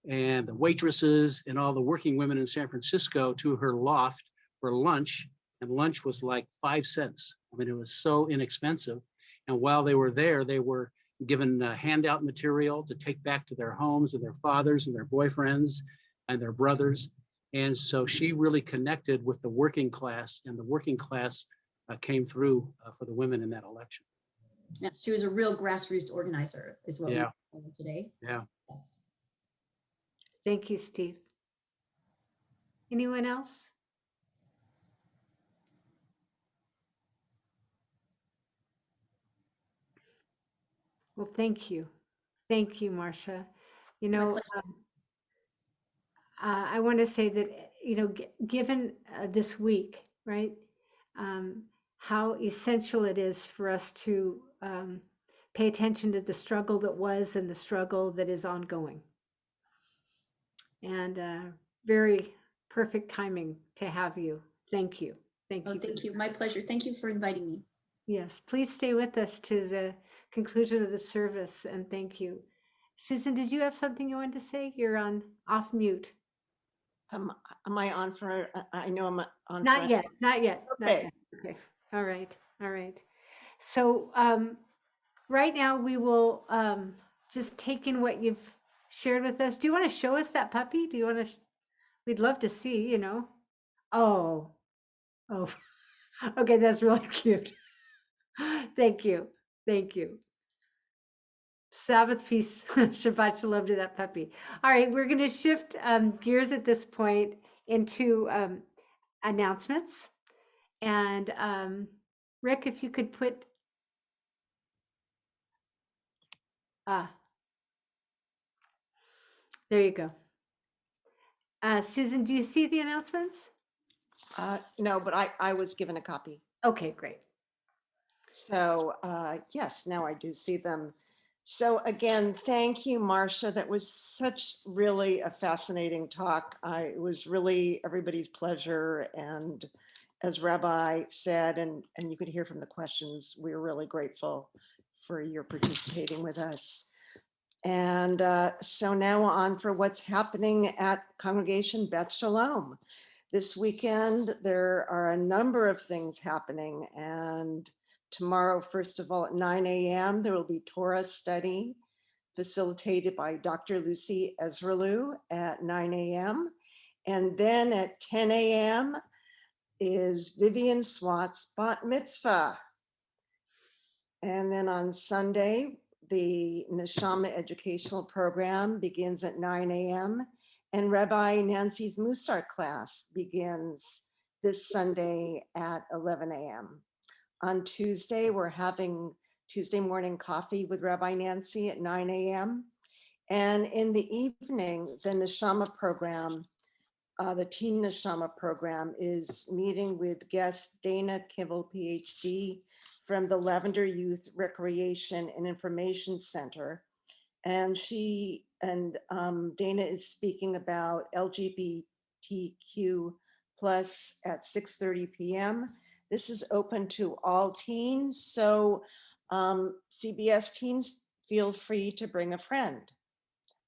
I: and the waitresses and all the working women in San Francisco to her loft for lunch, and lunch was like 5 cents. I mean, it was so inexpensive. And while they were there, they were given handout material to take back to their homes and their fathers and their boyfriends and their brothers. And so she really connected with the working class, and the working class came through for the women in that election.
G: Yeah, she was a real grassroots organizer, is what we know today.
I: Yeah.
G: Yes.
A: Thank you, Steve. Anyone else? Well, thank you. Thank you, Marcia. You know, I want to say that, you know, given this week, right, how essential it is for us to pay attention to the struggle that was and the struggle that is ongoing. And very perfect timing to have you. Thank you. Thank you.
G: Thank you. My pleasure. Thank you for inviting me.
A: Yes, please stay with us to the conclusion of the service, and thank you. Susan, did you have something you wanted to say? You're on off mute.
J: Am I on for, I know I'm on.
A: Not yet, not yet.
J: Okay.
A: Not yet. Okay. All right. All right. So right now we will just take in what you've shared with us. Do you want to show us that puppy? Do you want to? We'd love to see, you know. Oh. Okay, that's really cute. Thank you. Thank you. Sabbath peace, Shabbat Shalom to that puppy. All right, we're going to shift gears at this point into announcements. And Rick, if you could put, there you go. Susan, do you see the announcements?
J: No, but I was given a copy.
A: Okay, great.
J: So yes, now I do see them. So again, thank you, Marcia. That was such really a fascinating talk. It was really everybody's pleasure. And as Rabbi said, and you could hear from the questions, we're really grateful for your participating with us. And so now on for what's happening at Congregation Beth Shalom. This weekend, there are a number of things happening. And tomorrow, first of all, at 9 a.m., there will be Torah study facilitated by Dr. Lucy Ezralu at 9 a.m. And then at 10 a.m. is Vivian Swatt's bat mitzvah. And then on Sunday, the Neshama educational program begins at 9 a.m. and Rabbi Nancy's Musar class begins this Sunday at 11 a.m. On Tuesday, we're having Tuesday morning coffee with Rabbi Nancy at 9 a.m. And in the evening, the Neshama program, the Teen Neshama program is meeting with guest Dana Kivel, PhD, from the Lavender Youth Recreation and Information Center. And she and Dana is speaking about LGBTQ plus at 6:30 p.m. This is open to all teens. So CBS teens, feel free to bring a friend.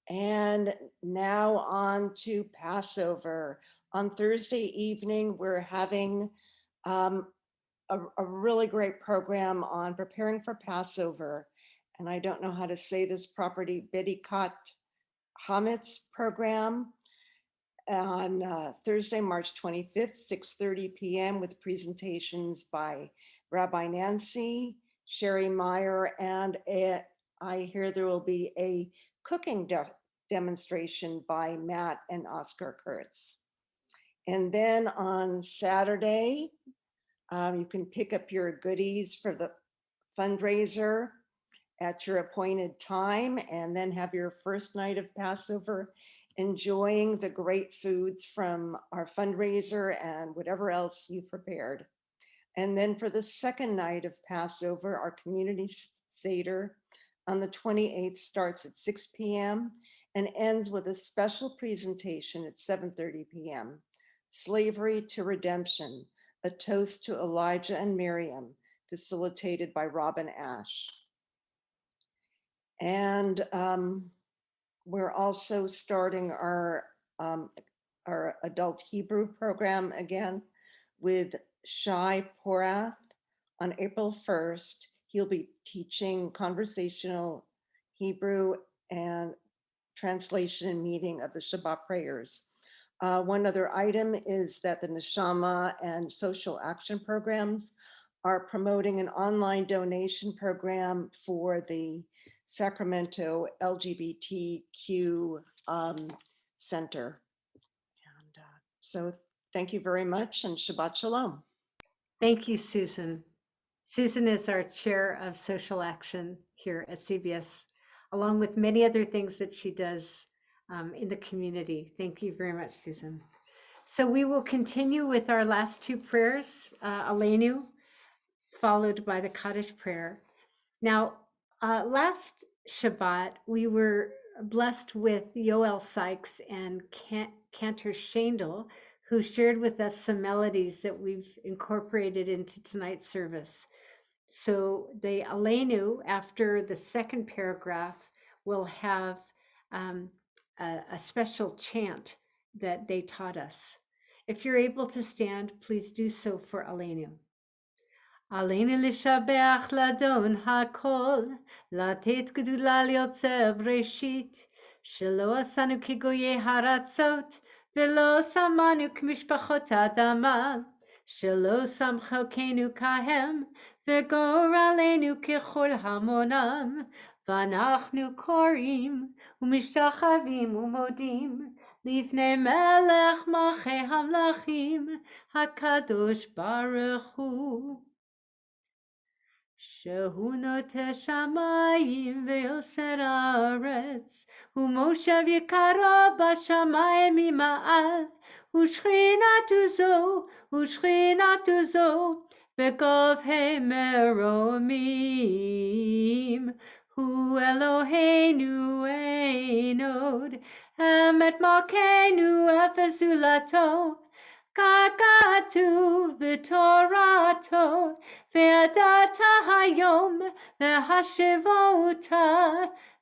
J: And now on to Passover. On Thursday evening, we're having a really great program on preparing for Passover. And I don't know how to say this properly, Bedikat Hametz program on Thursday, March 25th, 6:30 p.m. with presentations by Rabbi Nancy, Sherry Meyer, and I hear there will be a cooking demonstration by Matt and Oscar Kurtz. And then on Saturday, you can pick up your goodies for the fundraiser at your appointed time, and then have your first night of Passover enjoying the great foods from our fundraiser and whatever else you prepared. And then for the second night of Passover, our community Seder on the 28th starts at 6 p.m. and ends with a special presentation at 7:30 p.m. Slavery to Redemption, a toast to Elijah and Miriam, facilitated by Robin Ash. And we're also starting our adult Hebrew program again with Shai Porath on April 1st. He'll be teaching conversational Hebrew and translation and meeting of the Shabbat prayers. One other item is that the Neshama and social action programs are promoting an online donation program for the Sacramento LGBTQ Center. And so thank you very much, and Shabbat Shalom.
A: Thank you, Susan. Susan is our chair of social action here at CBS, along with many other things that she does in the community. Thank you very much, Susan. So we will continue with our last two prayers, Aleinu, followed by the Kaddish prayer. Now, last Shabbat, we were blessed with Yoel Sykes and Cantor Shandel, who shared with us some melodies that we've incorporated into tonight's service. So the Aleinu, after the second paragraph, will have a special chant that they taught us. If you're able to stand, please do so for Aleinu. עלינו לשבח לאדון הכל, לתת גדולה ליוצר בראשית, שלא עשנו כגויי הארצות, ולא שמנו כמשפחות האדמה, שלא שם חלקנו כהם, וגורלנו ככל המונם, ואנחנו קוראים ומשתחווים ומודים, לפני מלך מלכי המלכים, הקדוש ברוך הוא. שהוא נוטה שמיים ויוסר הארץ, ומושב יקרו בשמיים ממעל, ושכינתו זו בגבהי מרומים. הוא אלוהינו אין עוד, אמת מלכנו אפס זולתו, ככתוב בתורתו, וידעת היום להשיבות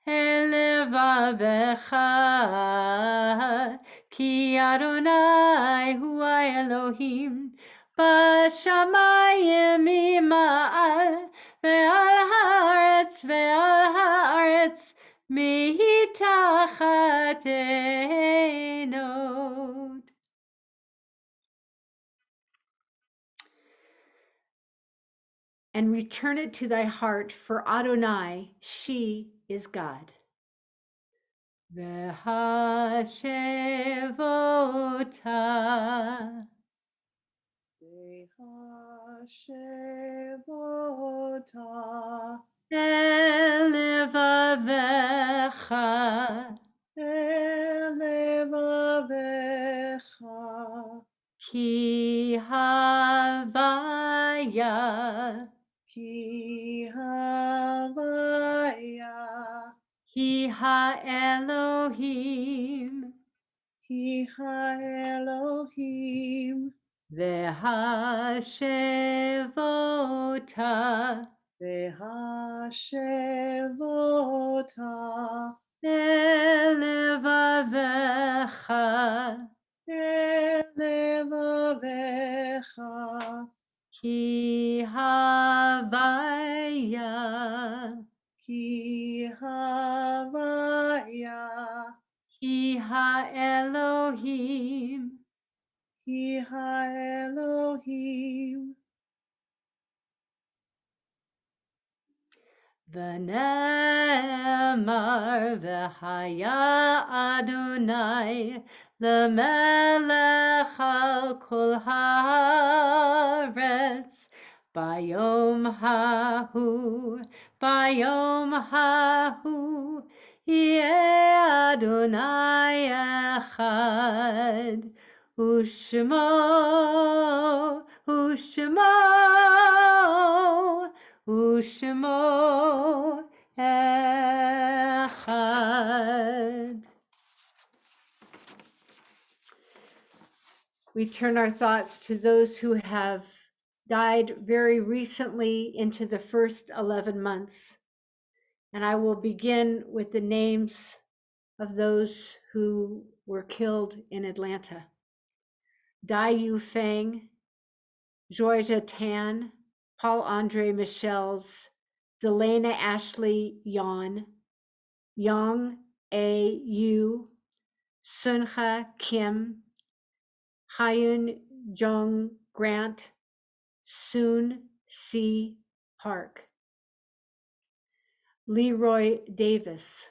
A: אל לבבך, כי אדוני הוא האלוהים בשמיים ממעל, ועל הארץ מתחת עינות. And return it to thy heart, for Adonai, she is God. V'hashevota.
K: V'hashevota.
A: Elevavecha.
K: Elevavecha.
A: Ki havaya.
K: Ki havaya.
A: Hi ha-Elohim.
K: Ki ha-Elohim.
A: V'hashevota.
K: Vehashevota
A: Elevavecha
K: elevavecha
A: ki havaya
K: ki havaya
A: ki ha-Elohim
K: ki ha-Elohim
A: V'ne'emar v'haya Adonai lemelech al kol haaretz bayom hahu yeh Adonai echad Ushmo Echad. We turn our thoughts to those who have died very recently into the first 11 months. And I will begin with the names of those who were killed in Atlanta. Dai Yu Feng, Georgia Tan, Paul Andre Michels, Delana Ashley Yon, Young A. Yu, Sunha Kim, Hyun Jung Grant, Soon C. Park, Leroy Davis,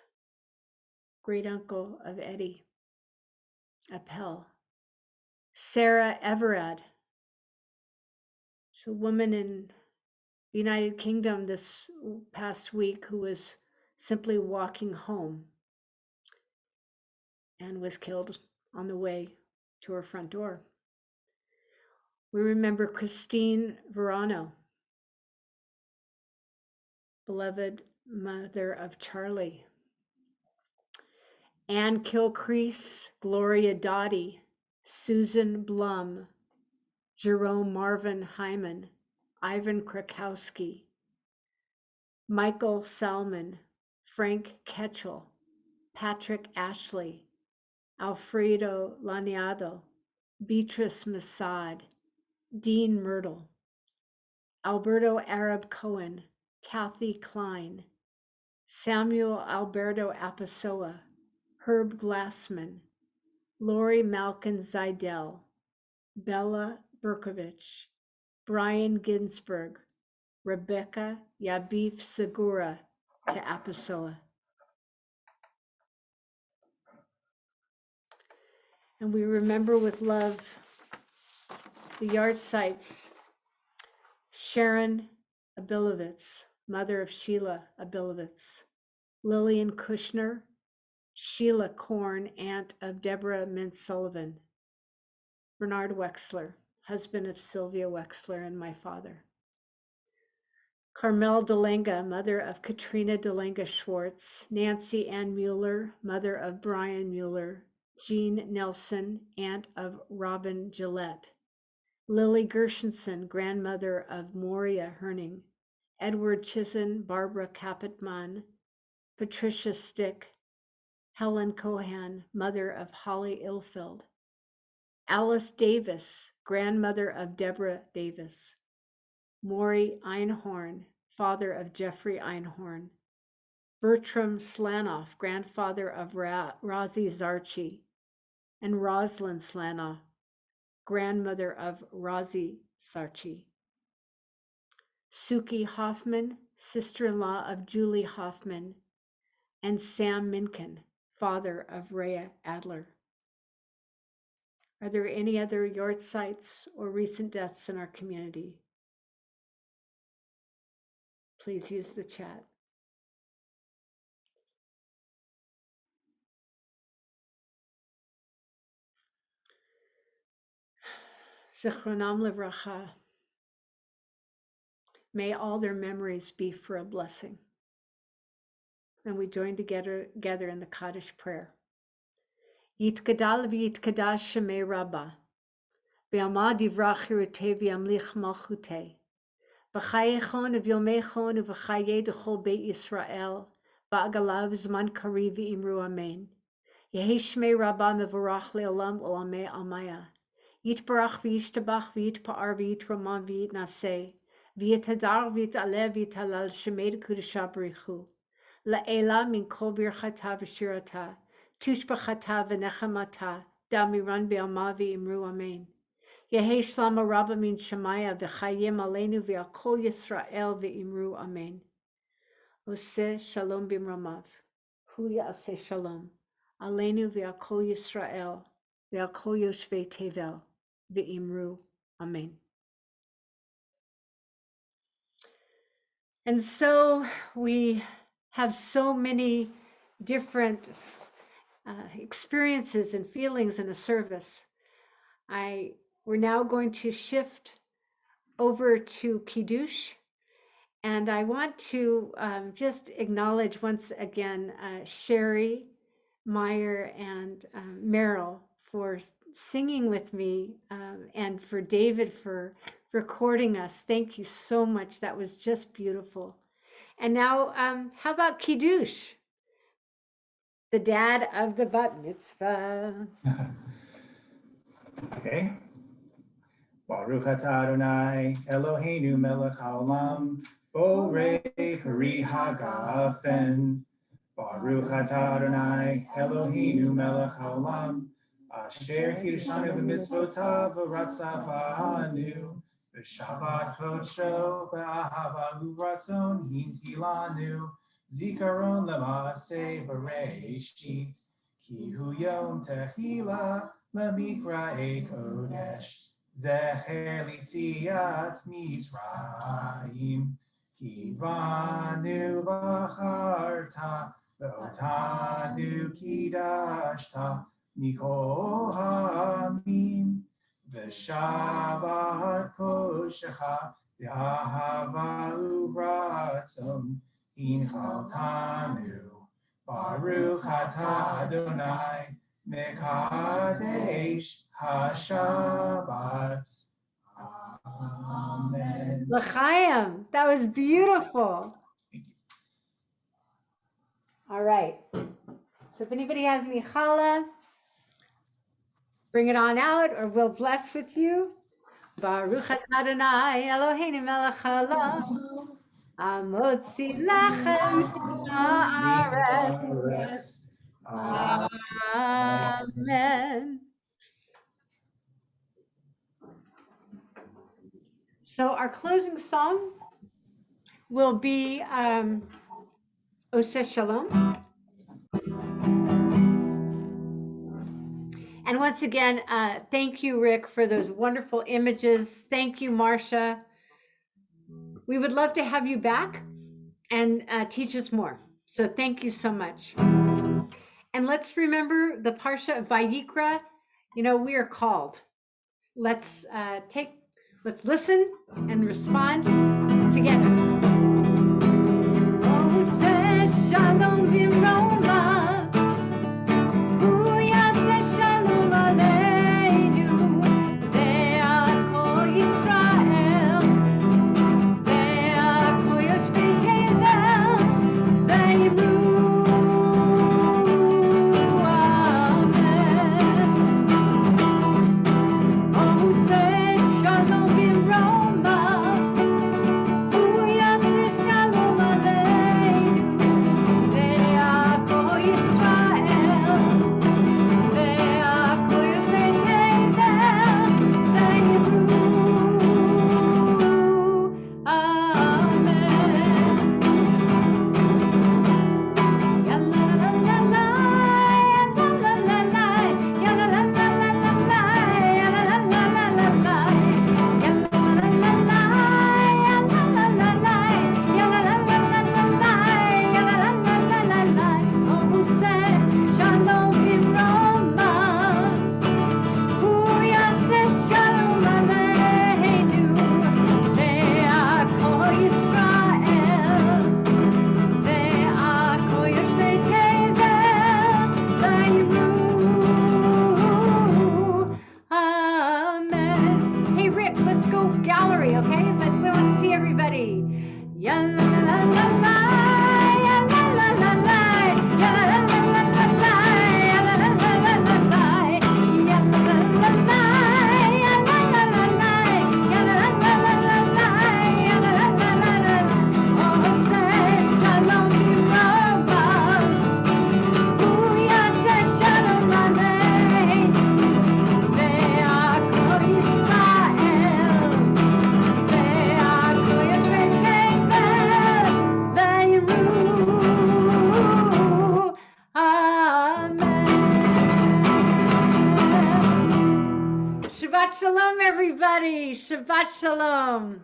A: great uncle of Eddie Appel, Sarah Everard, she's a woman in the United Kingdom this past week who was simply walking home and was killed on the way to her front door. We remember Christine Verano, beloved mother of Charlie. Anne Kilcrease, Gloria Dottie, Susan Blum, Jerome Marvin Hyman, Ivan Krakowski, Michael Salmon, Frank Ketchel, Patrick Ashley, Alfredo Laniado, Beatrice Masad, Dean Myrtle, Alberto Arab Cohen, Kathy Klein, Samuel Alberto Apasoa, Herb Glassman, Lori Malkin Zidell, Bella Berkovich, Brian Ginsberg, Rebecca Yabif Segura to Apasoa. And we remember with love the yard sites. Sharon Abilovitz, mother of Sheila Abilovitz, Lillian Kushner, Sheila Korn, aunt of Deborah Mintz Sullivan, Bernard Wexler, husband of Sylvia Wexler and my father, Carmel Delenga, mother of Katrina Delenga Schwartz, Nancy Ann Mueller, mother of Brian Mueller, Jean Nelson, aunt of Robin Gillette, Lily Gershenson, grandmother of Moria Herning, Edward Chison, Barbara Capitman, Patricia Stick, Helen Cohan, mother of Holly Ilfeld, Alice Davis, grandmother of Deborah Davis, Maury Einhorn, father of Jeffrey Einhorn, Bertram Slanoff, grandfather of Rosie Zarchi, and Rosalind Slanoff, grandmother of Rosie Sarchi. Suki Hoffman, sister-in-law of Julie Hoffman, and Sam Minkin, father of Rhea Adler. Are there any other yard sites or recent deaths in our community? Please use the chat. Zichronam Livracha. May all their memories be for a blessing. And we join together in the Kaddish prayer. Yitkadal v'yitkadash shemei Rabbah. V'yamad yivrach yirutei v'yamlich malchutei. B'chayechon v'yomechon u'v'chaye d'chol Beit Yisrael, ba'agalav zman kariv v'imru amen. Yehi shmei rabba mevorach le'olam u'lamei amaya. Yitbarach v'yishtabach v'yitpa'ar v'yitramam v'yitnaseh. V'yitadar v'yitaleh v'yitalal shemei d'kudusha b'richu. La'ela min kol birchata v'shirata. Tushbachata v'nechamata. Damiran be'ama v'imru amen. Yehi shlama rabba min shemaya v'chayim aleinu v'akol Yisrael v'imru amen. Oseh shalom b'mramav. Hu ya'aseh shalom. Aleinu v'akol Yisrael v'akol yoshvei tevel v'imru amen. And so we have so many different experiences and feelings in a service. We're now going to shift over to Kiddush, and I want to just acknowledge once again Sherry Meyer and Merrill for singing with me, and for David for recording us. Thank you so much. That was just beautiful. And now, how about Kiddush? The dad of the bat mitzvah.
L: Okay. Baruch atah Adonai Eloheinu melech haolam borei peri hagafen. Baruch atah Adonai Eloheinu melech haolam asher kiddushanu b'mitzvotav v'ratzavanu b'shabbat kodsho b'ahava u'ratzon hintilanu zikaron l'maaseh b'reishit ki hu yom tehila Lemikra kodesh zecher litziat Mizraim ki banu bacharta ve'otanu kidashta mikol hamim v'shabbat koshecha v'ahava u'ratzon inchaltanu Baruch atah Adonai Mekadesh HaShabbat. Amen.
A: L'chaim, that was beautiful.
L: Thank you.
A: All right. So if anybody has any challah, bring it on out, or we'll bless with you. Baruch atah Adonai Eloheinu melech haolam amotzi lachem haaretz. Amen. So our closing song will be Oseh Shalom. And once again, thank you, Rick, for those wonderful images. Thank you, Marcia. We would love to have you back and teach us more. So thank you so much. And let's remember the Parsha of Vayikra. You know, we are called. Let's listen and respond together. Oseh Shalom b'mroma, Hu yaseh shalom aleinu, ve'akol Yisrael, ve'akol yoshvei tevel, ve'imru amen. Oseh Shalom b'mroma, Hu everybody. Shabbat Shalom.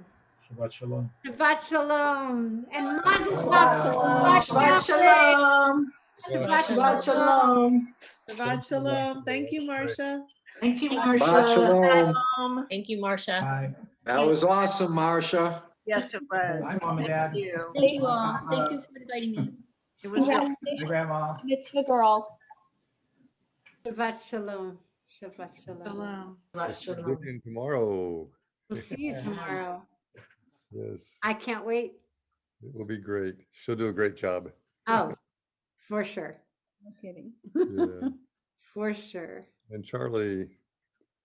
L: Shabbat Shalom.
A: Shabbat Shalom. And Mazel
J: Shabbat
A: Tov.
J: Shalom.
G: Shabbat Shalom.
A: Shabbat
G: Shabbat
A: Shalom.
G: Shalom.
K: Shabbat Shalom. Thank you, Marcia.
G: Thank you,
F: Thank
M: Shabbat
G: Marcia.
M: Shalom.
F: Thank you, Marcia.
L: Bye.
M: That was awesome, Marcia.
K: Yes, it was.
L: Bye, Mom and Dad.
K: Thank you.
G: Thank you all. Thank you for inviting me.
K: It was really
L: Bye, Grandma.
C: Mitzvah girl.
A: Shabbat Shalom. Shabbat Shalom.
K: Shalom.
G: Shabbat Shalom.
D: Looking tomorrow.
A: We'll see you tomorrow.
D: Yes,
A: I can't wait.
D: it will be great. She'll do a great job.
A: Oh, for sure.
C: No kidding.
D: Yeah.
A: For sure.
D: And Charlie,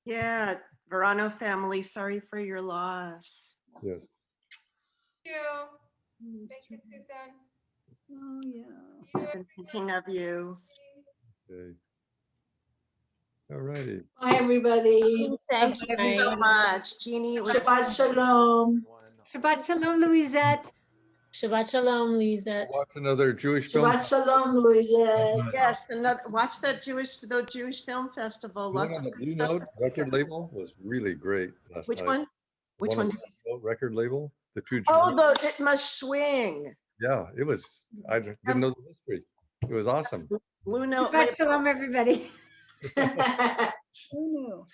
J: Yeah, Verano family, sorry for your loss.
D: yes.
A: Thank you, Susan.
C: Oh, yeah.
J: I've been thinking of you.
D: Okay. All righty.
G: Bye, everybody.
J: Thank you so much. Jeannie, it was
G: Shabbat Shalom.
A: Shabbat Shalom, Louisette.
F: Shabbat Shalom, Lisa.
D: Watch another Jewish film.
G: Shabbat Shalom, Louisette.
J: yes, another watch the Jewish Film Festival.
D: The one
J: Lots
D: on
J: of
D: the
J: good
D: Blue
J: stuff.
D: Note record label was really great last
J: Which
D: night.
J: one? Which
D: on
J: one?
D: the Blue Note record label. The two.
J: Oh,
D: Jewish-
J: It Must Swing.
D: Yeah, it was. I didn't know the history. It was awesome.
J: Blue Note.
A: Shabbat Shalom, everybody.
C: Who knew?